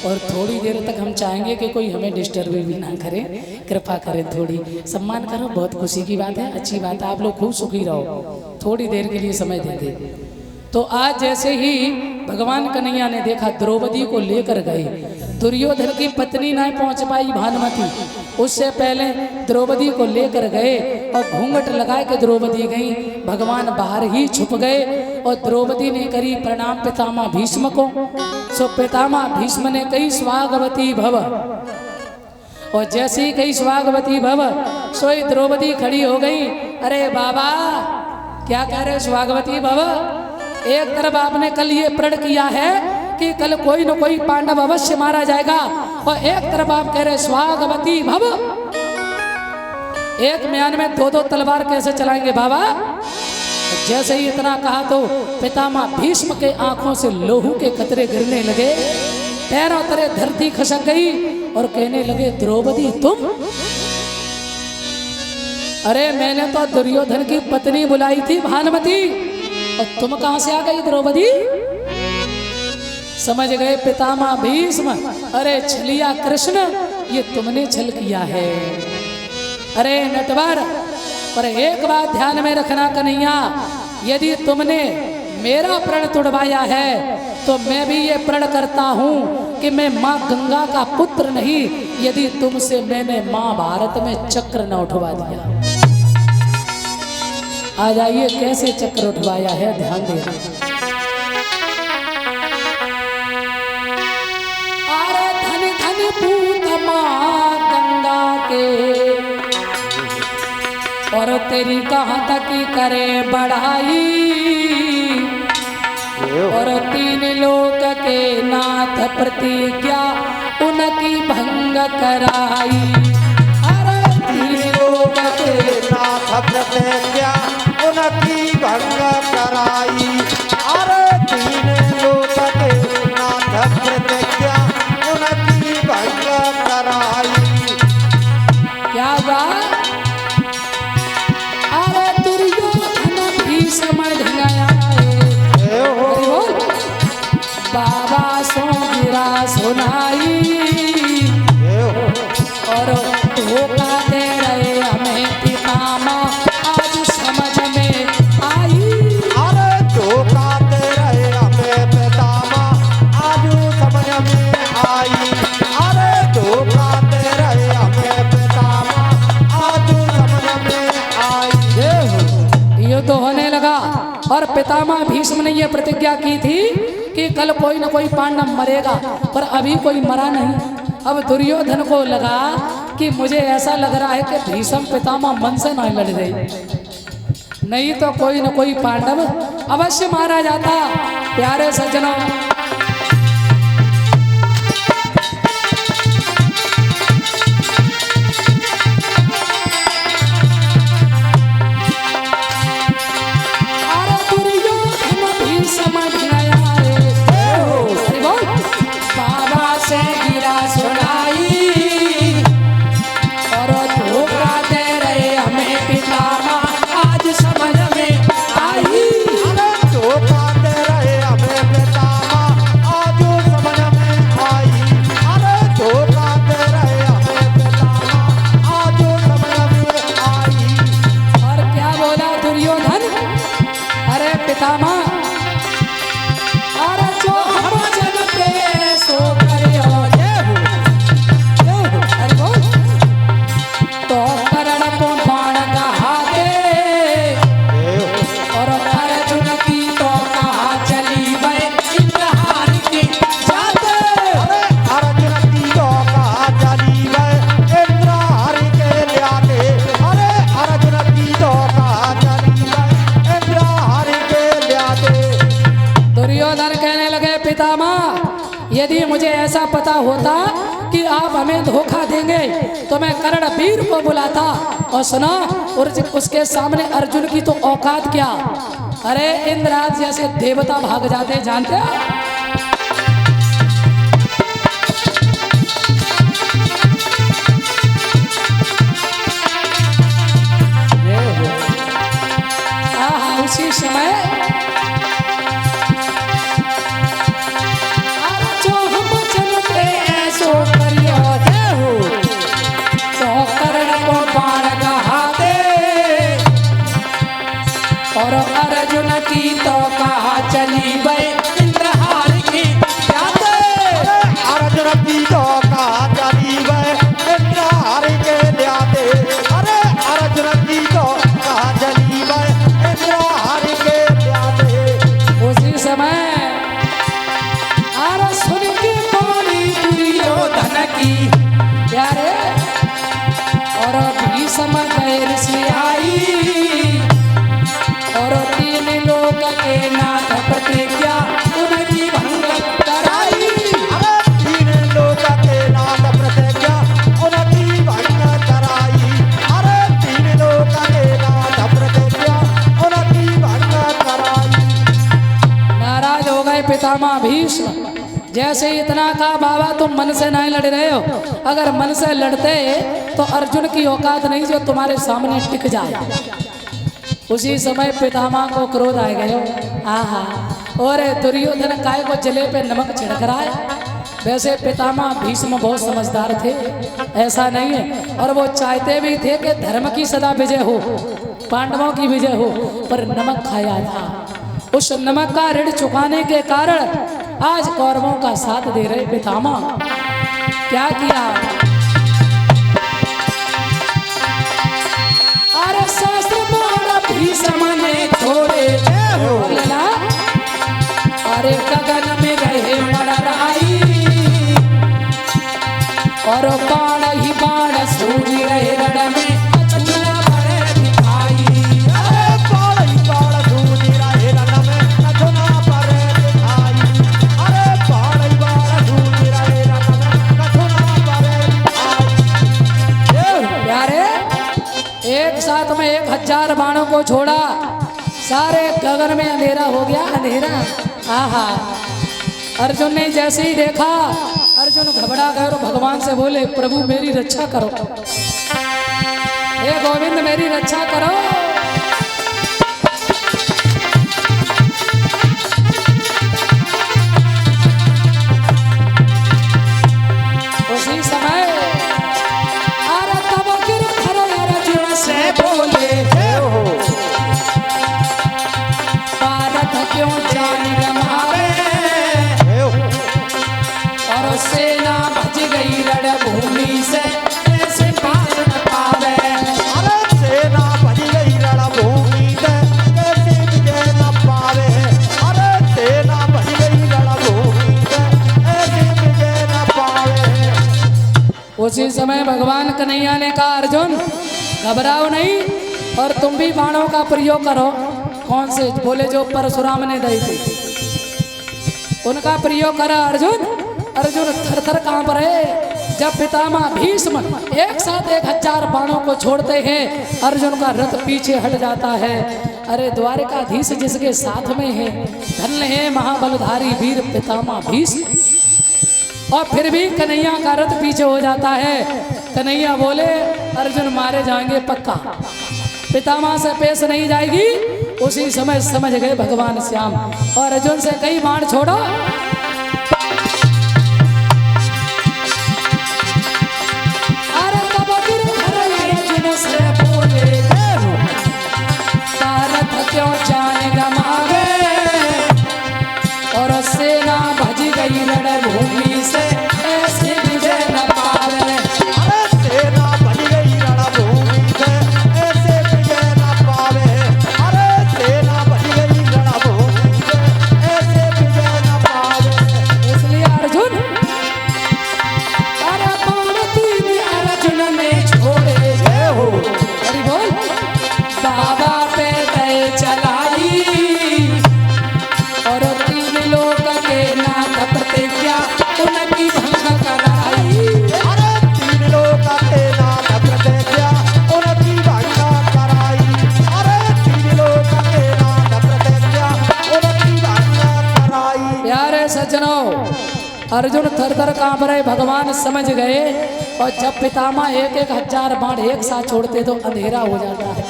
Speaker 1: और थोड़ी देर तक हम चाहेंगे कि कोई हमें डिस्टर्ब भी ना करे, कृपा करें, थोड़ी सम्मान करो। बहुत खुशी की बात है, अच्छी बात है, आप लोग खूब सुखी रहो। थोड़ी देर के लिए समय देंगे। तो आज जैसे ही भगवान कन्हैया ने देखा द्रौपदी को लेकर गए, दुर्योधन की पत्नी ना पहुंच पाई भानुमति, उससे पहले द्रौपदी को लेकर गए और घूंघट लगा के द्रौपदी गई। भगवान बाहर ही छुप गए और द्रौपदी ने करी प्रणाम पितामह भीष्म को। सो पितामह भीष्म ने कही स्वागवती भव, और जैसे ही कही स्वागवती भव सोई द्रौपदी खड़ी हो गई। अरे बाबा क्या कह रहे स्वागवती भव, एक तरफ आपने कल ये प्रण किया है कि कल कोई न कोई पांडव अवश्य मारा जाएगा, और एक तरफ आप कह रहे स्वागवती भव। एक म्यान में 2-2 तलवार कैसे चलाएंगे बाबा। जैसे ही इतना कहा तो पितामह भीष्म के आंखों से लोहू के कतरे गिरने लगे, पैरों तले धरती खसक गई और कहने लगे द्रौपदी तुम। अरे मैंने तो दुर्योधन की पत्नी बुलाई थी भानुमति, और तुम कहां से आ गई द्रौपदी। समझ गए पितामह भीष्म, अरे छलिया कृष्ण ये तुमने छल किया है। अरे नटवर, पर एक बात ध्यान में रखना कन्हैया, यदि तुमने मेरा प्रण तुड़वाया है तो मैं भी ये प्रण करता हूं कि मैं मां गंगा का पुत्र नहीं, यदि तुमसे मैंने महाभारत में चक्र न उठवा दिया। आ जाइए कैसे चक्र उठवाया है, ध्यान देना। अरे धन धन पूत मां गंगा के, और तेरी कहां तक करे बढ़ाई, और 3 लोक के नाथ प्रतिज्ञा उनकी भंग कराई। अरे 3 लोक के
Speaker 3: नाथ प्रतिज्ञा उनकी भंग कराई। अरे 3 लोक के नाथ प्रतिज्ञा उनकी भंग कराई।
Speaker 1: क्या बात। अरे दुर्योधन भीष्म ढंगाया बाबा सो गिरा सुनाई, और धोखा दे रहे हमें पितामह आज समझ में आई।
Speaker 3: अरे धोखा दे रहे हमें पितामह आज समझ में आई। अरे धोखा दे रहे हमें पितामह आज समझ में आई।
Speaker 1: ये तो होने लगा, और पितामह भीष्म ने यह प्रतिज्ञा की थी कि कल कोई न कोई पांडव मरेगा, पर अभी कोई मरा नहीं। अब दुर्योधन को लगा कि मुझे ऐसा लग रहा है कि भीष्म पितामह मन से नहीं लड़ रहे, नहीं तो कोई न कोई पांडव अवश्य मारा जाता। प्यारे सज्जनों, यदि मुझे ऐसा पता होता कि आप हमें धोखा देंगे तो मैं कर्ण वीर को बुलाता और सुना, और उसके सामने अर्जुन की तो औकात क्या। अरे इंद्राज जैसे देवता भाग जाते, जानते उसी समय भीष्म। जैसे इतना कहा बाबा तुम मन से नहीं लड़ रहे हो, अगर मन से लड़ते तो अर्जुन की औकात नहीं जो तुम्हारे सामने टिक जाए। उसी समय पितामह को क्रोध आ गयो। आहा, और दुर्योधन काय को जले पे नमक छिड़क रहा है। वैसे पितामह भीष्म बहुत समझदार थे, ऐसा नहीं है, और वो चाहते भी थे कि धर्म की सदा विजय हो, पांडवों की विजय हो, पर नमक खाया था। उस नमक का ऋण चुकाने के कारण आज कौरवों का साथ दे रहे पितामह। क्या किया? अरे शास्त्र मोड़ा भीष्म ने छोड़े, बोलना अरे गगन में रहे मड़राई, और बाण ही बाण सूझ रहे रण में अचूला बड़े दिखाई।
Speaker 3: अरे बाण ही बाण सूझ रहे रण में अचूला बड़े दिखाई। अरे बाण ही बाण सूझ रहे रण में अचूला बड़े दिखाई।
Speaker 1: प्यारे, एक साथ में 1000 बाणों को छोड़ा, सारे गगन में अंधेरा हो गया, अंधेरा। आहा, अर्जुन ने जैसे ही देखा, अर्जुन घबरा गए और भगवान से बोले प्रभु मेरी रक्षा करो, हे गोविंद मेरी रक्षा करो। उसी समय अरे तब गिरधर अर्जुन से बोले भारत क्यों जान गमावे, और सेना भज गई रणभूमि से कैसे पार न पावे।
Speaker 3: अरे सेना भज गई रणभूमि से कैसे विजय न पावे। अरे सेना भज गई रणभूमि से कैसे विजय न पावे।
Speaker 1: उसी समय भगवान कन्हैया ने कहा अर्जुन घबराओ नहीं, और तुम भी बाणों का प्रयोग करो। कौन से? बोले जो परशुराम ने दी थी, उनका प्रयोग करा अर्जुन। अर्जुन थर थर कांप रहे। जब पितामह भीष्म एक साथ 1000 बाणों को छोड़ते हैं, अर्जुन का रथ पीछे हट जाता है। अरे द्वारिकाधीश जिसके साथ में है, धन्य है महाबलधारी वीर पितामह भीष्म। और फिर भी कन्हैया का रथ पीछे हो जाता है। कन्हैया बोले अर्जुन मारे जाएंगे पक्का, पितामह से पेश नहीं जाएगी। उसी समय समझ गए भगवान श्याम, और अर्जुन से कई बाण छोड़ो। अरे तब गिरधर अर्जुन से बोले भारत क्यों जान गमावे, और सेना भज गई रणभूमि से ऐसे विजय न पावे।
Speaker 3: अरे सेना भज गई रणभूमि से ऐसे विजय न पावे। अरे सेना भज गई रणभूमि से ऐसे विजय न पावे।
Speaker 1: इसलिए अर्जुन अरे बाण तीन अर्जुन ने छोड़े हो। अरे बोल बाबा पे गए चलाई, और 3 लोक के नाथ प्रतिज्ञा उनकी भंग कराई।
Speaker 3: अरे 3 लोक के नाथ प्रतिज्ञा उनकी भंग कराई। अरे 3 लोक के नाथ प्रतिज्ञा उनकी भंग कराई।
Speaker 1: प्यारे सज्जनों, अर्जुन थर थर कांप रहे। भगवान समझ गए, और जब पितामह 1000 बाण एक साथ छोड़ते तो अंधेरा हो जाता है,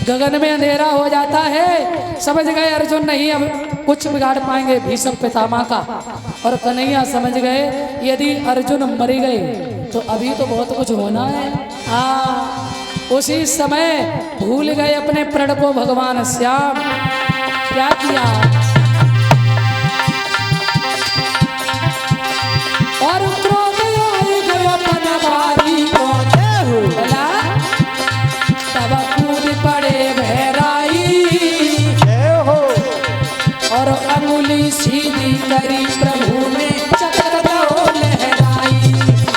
Speaker 1: गगन में अंधेरा हो जाता है। समझ गए अर्जुन नहीं अब कुछ बिगाड़ पाएंगे भीष्म पितामह का। और कन्हैया समझ गए यदि अर्जुन मर गए तो अभी तो बहुत कुछ होना है। उसी समय भूल गए अपने प्रण को भगवान श्याम। क्या किया? और क्रोध आई गयो बनवारी को बोला, तब कूद पड़े बहराई, और अंगुली सीधी करी प्रभु ने चक्र दो लहराई।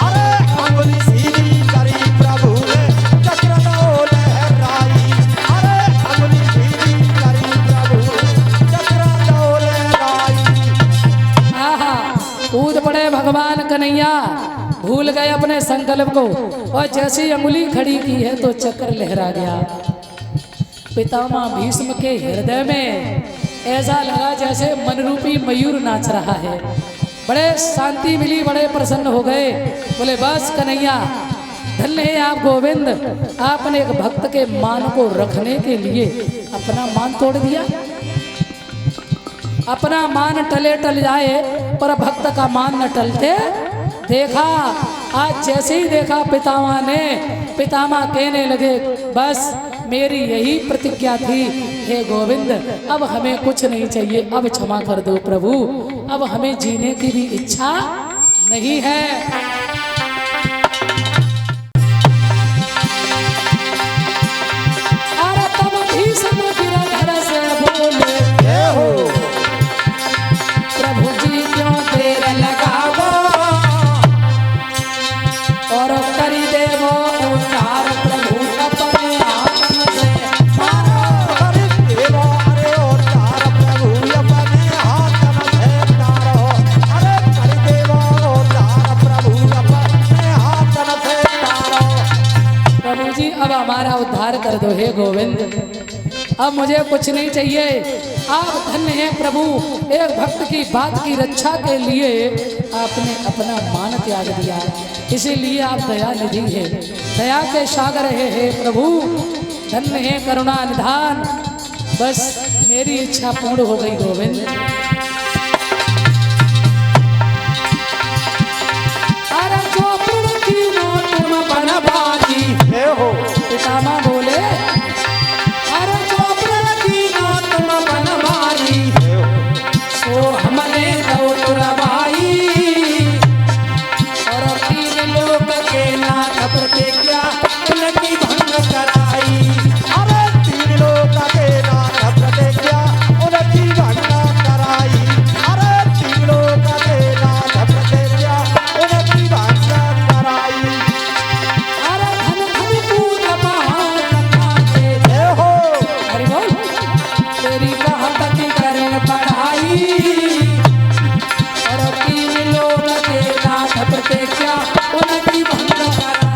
Speaker 3: अरे अंगुली सीधी करी प्रभु ने चक्र दो लहराई। अरे अंगुली सीधी करी प्रभु चक्र दो लहराई।
Speaker 1: आहा, कूद पड़े भगवान कन्हैया, भूल गए अपने संकल्प को, और जैसी अंगुली खड़ी की है तो चक्र लहरा गया। पितामह भीष्म के हृदय में ऐसा लगा जैसे मनरूपी मयूर नाच रहा है। बड़े शांति मिली, बड़े प्रसन्न हो गए। बोले बस कन्हैया, धन्य है आप गोविंद, आपने एक भक्त के मान को रखने के लिए अपना मान तोड़ दिया। अपना मान टले टल जाए पर भक्त का मान न टलते देखा। आज जैसे ही देखा पितामह कहने लगे बस मेरी यही प्रतिज्ञा थी, हे गोविंद अब हमें कुछ नहीं चाहिए, अब क्षमा कर दो प्रभु, अब हमें जीने की भी इच्छा नहीं है। अरे तब भीष्म गिरधर से बोले, प्रभु जी क्यों देर लगावो और करी देवो उद्धार प्रभु अपने हाथ से मारो।
Speaker 3: अरे देवा अरे उद्धार प्रभु अपने हाथ से मारो। अरे कर देवा उद्धार प्रभु अपने हाथ से मारो।
Speaker 1: प्रभु जी अब हमारा उद्धार कर दो हे गोविंद, अब मुझे कुछ नहीं चाहिए। आप धन्य हैं प्रभु, एक भक्त की बात की रक्षा के लिए आपने अपना मान त्याग दिया, इसीलिए आप दया निधि है, दया के सागर है हे प्रभु, धन्य है करुणा निधान। बस मेरी इच्छा पूर्ण हो गई गोविंद। अरे जो पूर्ण की नो तुम बनवानी,
Speaker 3: हे हो
Speaker 1: पितामह बोले अरे जो पूर्ण की नो तुम बनवानी, सो हमने दो तुरवाई और तीन लोक के नाथ प्रतिज्ञा उनकी भंग कराई।
Speaker 3: अरे तीन लोक के नाथ प्रतिज्ञा उनकी भंग कराई। अरे तीन लोक के नाथ प्रतिज्ञा उनकी भंग कराई।
Speaker 1: अरे धन धन पूत महान के
Speaker 3: हे हो
Speaker 1: हरि बोल तेरी कहत की करें पढ़ाई और तीन लोक के नाथ प्रतिज्ञा उनकी भंग कराई।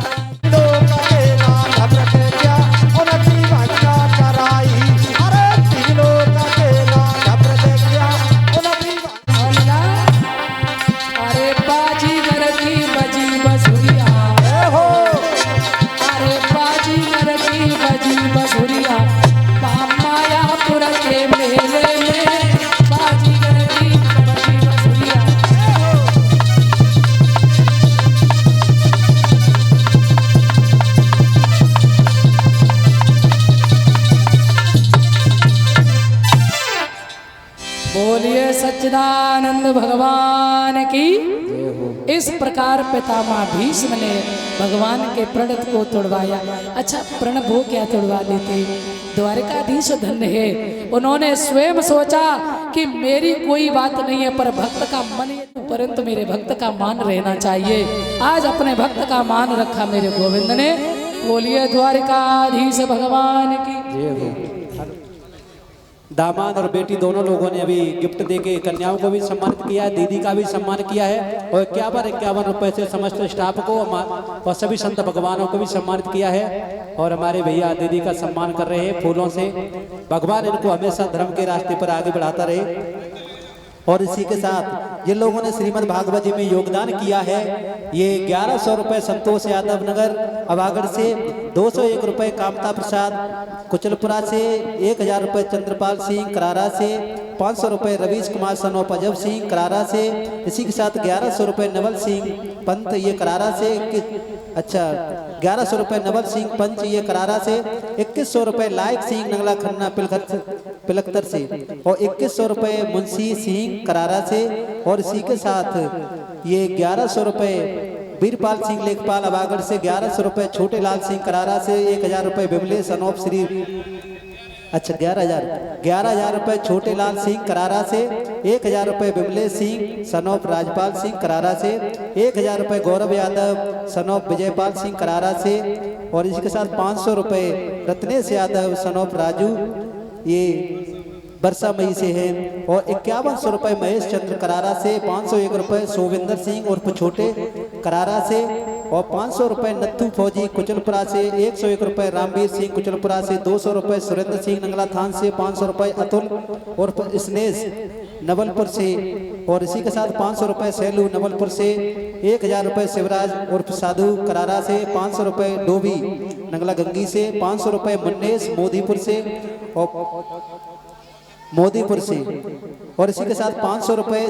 Speaker 3: लोक के नाथ प्रतिज्ञा उनकी भंग कराई। अरे तीन लोक के नाथ प्रतिज्ञा उनकी भंग।
Speaker 1: अल्लाह, अरे बाजीगर की बजी बसुरिया,
Speaker 3: हे हो
Speaker 1: अरे बाजीगर की बजी बसुरिया, मायापुर के मेले में बाजीगर की बजी बसुरिया। बोलिए सच्चिदानंद भगवान की। इस प्रकार पितामह भीष्म ने भगवान के प्रणत को तोड़वाया। अच्छा प्रण वो क्या तोड़वा लेते, द्वारिकाधीश धन्य है, उन्होंने स्वयं सोचा कि मेरी कोई बात नहीं है पर भक्त का मन है, परंतु मेरे भक्त का मान रहना चाहिए। आज अपने भक्त का मान रखा मेरे गोविंद ने। बोलिए द्वारिकाधीश भगवान की।
Speaker 2: दामाद और बेटी दोनों लोगों ने अभी गिफ्ट देके कन्याओं को भी सम्मानित किया है, दीदी का भी सम्मान किया है और 51 रुपए से समस्त स्टाफ को और सभी संत भगवानों को भी सम्मानित किया है। और हमारे भैया दीदी का सम्मान कर रहे हैं फूलों से। भगवान इनको हमेशा धर्म के रास्ते पर आगे बढ़ाता रहे। और इसी के साथ जिन लोगों ने श्रीमद् भागवत जी में योगदान किया है, ये 1100 रुपये संतोष यादव नगर अवागढ़ से, 201 रुपये कामता प्रसाद कुचलपुरा से, 1000 रुपये चंद्रपाल सिंह करारा से, 500 रुपये रवीश कुमार सनोप अजब सिंह करारा से, इसी के साथ 1100 रुपये नवल सिंह पंत ये करारा से, 1100 रुपये नवल सिंह पंच ये करारा से, 2100 रुपये लायक सिंह नंगला खन्ना पिलखतर से और 2100 रुपये मुंशी सिंह करारा से। और इसी के साथ ये 1100 रुपये वीरपाल सिंह लेखपाल अवागढ़ से, 1100 रुपये छोटे लाल सिंह करारा से, 1000 रुपये बिमलेश अनोप श्री 11,000 रुपये छोटे लाल सिंह करारा से, 1000 रुपये बिमलेश सिंह सनोप राजपाल सिंह करारा से, 1000 रुपये गौरव यादव सनोप विजयपाल सिंह करारा से। और इसके साथ 500 रुपये रत्नेश यादव सनोप राजू ये बरसा मई से है। और 5100 रुपये महेश चंद्र करारा से, 501 रुपये सोविंदर सिंह उर्फ छोटे करारा से, और 500 रुपए नत्थू फौजी कुचलपुरा से, 101 रुपए रामवीर सिंह कुचलपुरा से, 200 रुपए सुरेंद्र सिंह नंगला थान से, 500 रुपए अतुल और स्नेश नवलपुर से, और इसी के साथ 500 रुपए सैलू नवलपुर से, 1000 रुपए शिवराज उर्फ साधु करारा से, 500 रुपए डोबी नंगला गंगी से, 500 रुपए मुन्नेश मोदीपुर से और इसी के साथ 500 रुपए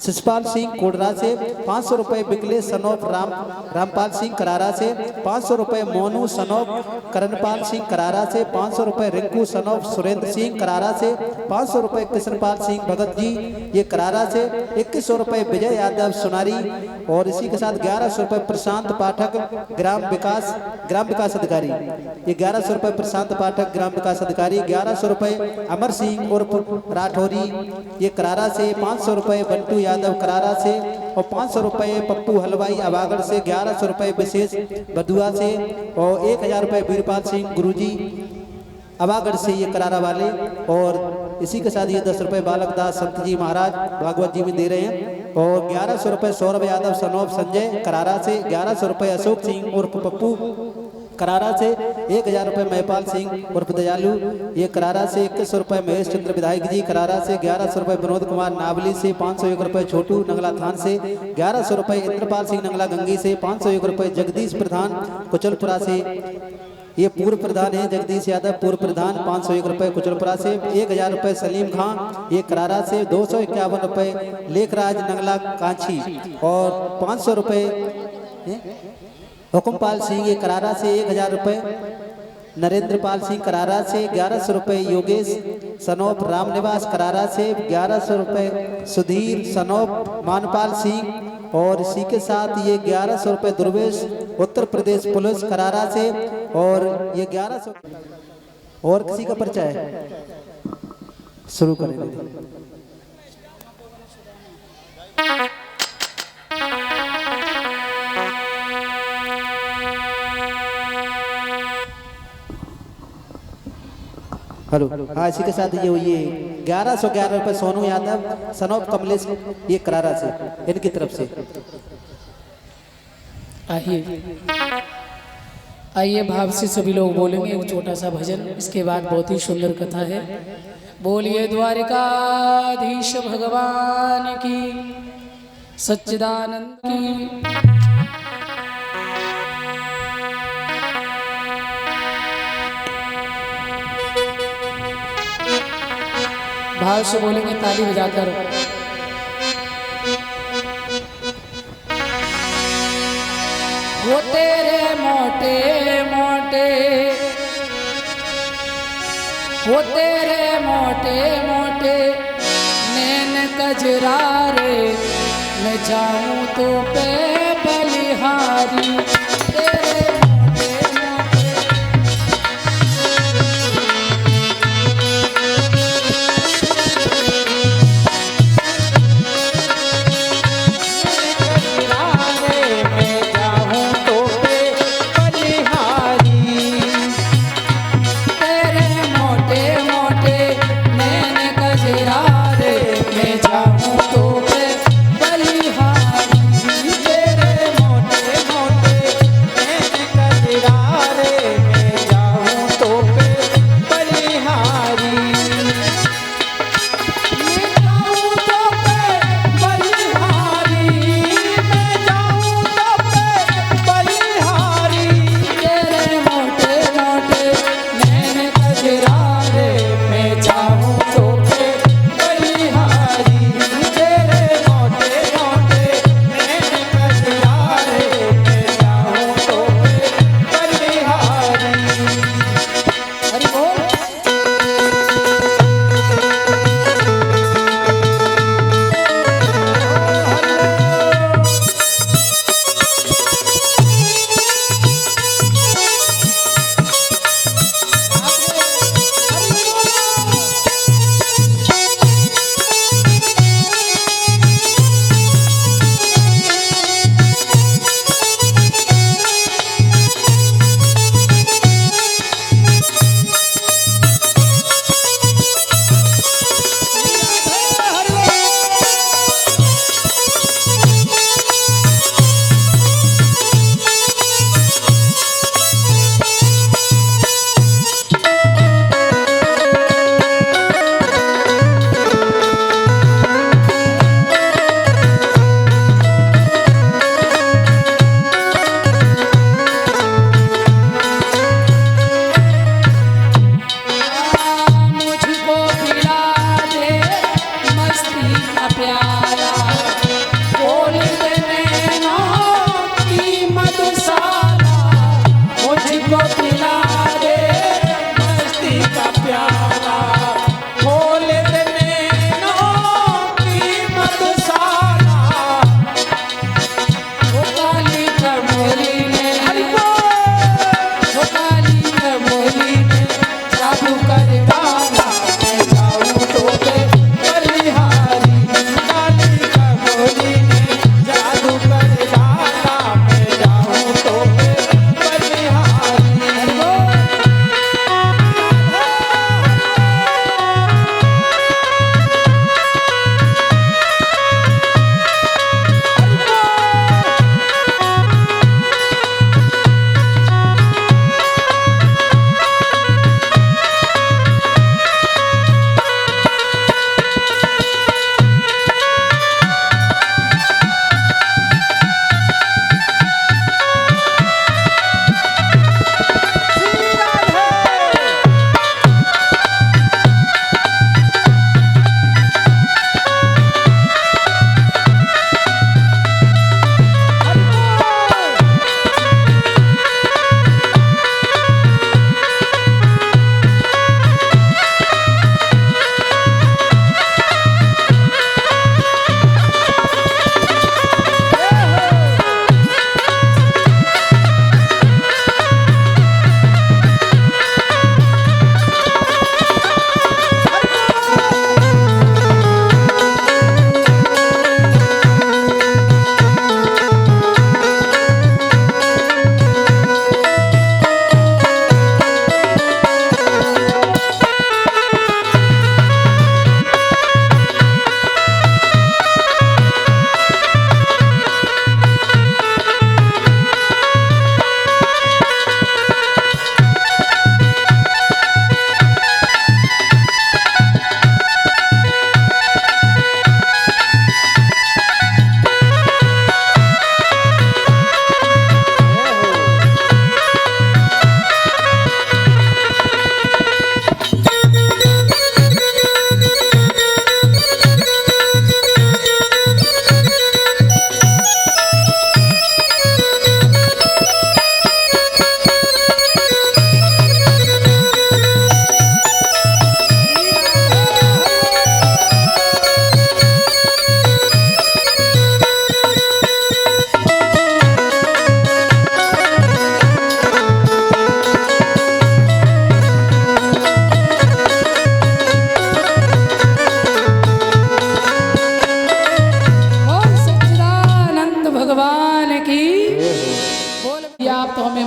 Speaker 2: शिषपाल सिंह कोडरा से, 500 रुपए बिकले सनोप रामपाल सिंह करारा से, 500 रुपए मोनू सनोप करणपाल सिंह करारा से, 500 रुपए रिंकू सनोप सुरेंद्र सिंह करारा से, 500 रुपए कृष्णपाल सिंह भगत जी ये करारा से, 2100 रुपए विजय यादव सुनारी, और इसी के साथ 1100 रुपए प्रशांत पाठक ग्राम विकास अधिकारी, ये 1100 रुपए प्रशांत पाठक ग्राम विकास अधिकारी, 1100 रुपए अमर सिंह उर्फ राठौरी ये करारा से, 500 रुपए बंटू यादव करारा से, और 500 रुपए पप्पू हलवाई अबागढ़ से, 1100 रुपए विशेष बदुआ से, और 1000 रुपए वीरपाल सिंह गुरुजी अबागढ़ से ये करारा वाले, और इसी के साथ ये 10 रुपए बालक दास संत जी महाराज भागवत जी में दे रहे हैं, और 1100 रुपए सौरभ यादव सनोप संजय करारा से, 1100 रुपए अशोक सिंह उर्फ पप्पू करारा से, 1000 रुपए महपाल सिंह उर्फ दयालु ये करारा से, 2100 रुपए महेश चंद्र विधायक जी करारा से, 1100 रुपए विनोद कुमार नावली से, 501 रुपए छोटू नंगला थान से, 1100 रुपए इंद्रपाल सिंह नंगला गंगी से, 501 रुपए जगदीश प्रधान कुचलपुरा से, ये पूर्व प्रधान है जगदीश यादव पूर्व प्रधान, 501 रुपए कुचलपुरा से, 1000 रुपए सलीम खां ये करारा से, 251 रुपए लेखराज नंगला कांची, और 500 रुपए हुकुमपाल सिंह ये करारा से, 1000 रुपए नरेंद्र पाल सिंह करारा से, 1100 रुपए योगेश सनोप रामनिवास करारा से, 1100 रुपए सुधीर सनोप मानपाल सिंह, और इसी के साथ ये 1100 रुपए दुर्वेश उत्तर प्रदेश पुलिस करारा से, और ये 1100 और किसी का पर्चा है शुरू करेंगे। हेलो हाँ, इसी के साथ ये 1111 रुपए सोनू यादव सनोप कमलेश ये करारा से, इनकी तरफ से।
Speaker 1: आइए भाव से सभी लोग बोलेंगे एक छोटा सा भजन, इसके बाद बहुत ही सुंदर कथा है। बोलिए द्वारिकाधीश भगवान की, सच्चिदानंद की। भाव से बोलेंगे ताली बजाकर। वो तेरे मोटे मोटे, वो तेरे मोटे मोटे नैन कजरारे, मैं जाऊं तो पे बलिहारी। तेरे मोटे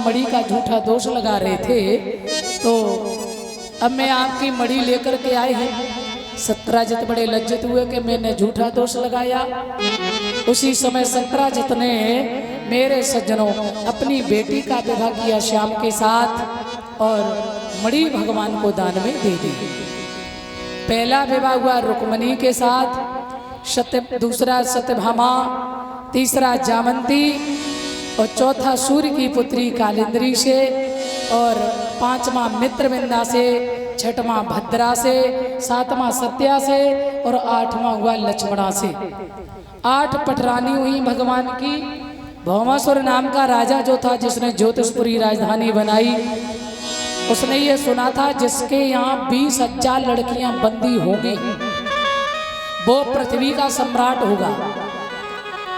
Speaker 1: मणि का झूठा दोष लगा रहे थे, तो अब मैं आपकी मणि लेकर के आए हैं। सत्राजित बड़े लज्जित हुए कि मैंने झूठा दोष लगाया। उसी समय सत्राजित ने मेरे सज्जनों अपनी बेटी का विवाह किया श्याम के साथ और मणि भगवान को दान में दे दी। पहला विवाह हुआ रुक्मणी के साथ, दूसरा सत्यभामा, तीसरा जामंती और चौथा सूर्य की पुत्री कालिंद्री से और पांचवा मित्रविंदा से, छठवां भद्रा से, सातवां सत्या से और आठवां हुआ लक्ष्मणा से। 8 पटरानी हुई भगवान की। भौमासुर नाम का राजा जो था, जिसने ज्योतिषपुरी राजधानी बनाई, उसने ये सुना था जिसके यहाँ 20,000 लड़कियां बंदी होंगी वो पृथ्वी का सम्राट होगा।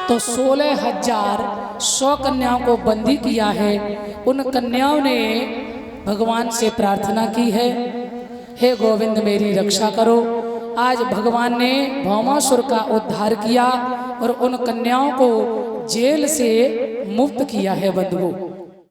Speaker 1: तो 16,100 कन्याओं को बंदी किया है। उन कन्याओं ने भगवान से प्रार्थना की है, हे गोविंद मेरी रक्षा करो। आज भगवान ने भौमासुर का उद्धार किया और उन कन्याओं को जेल से मुक्त किया है बंधुओं।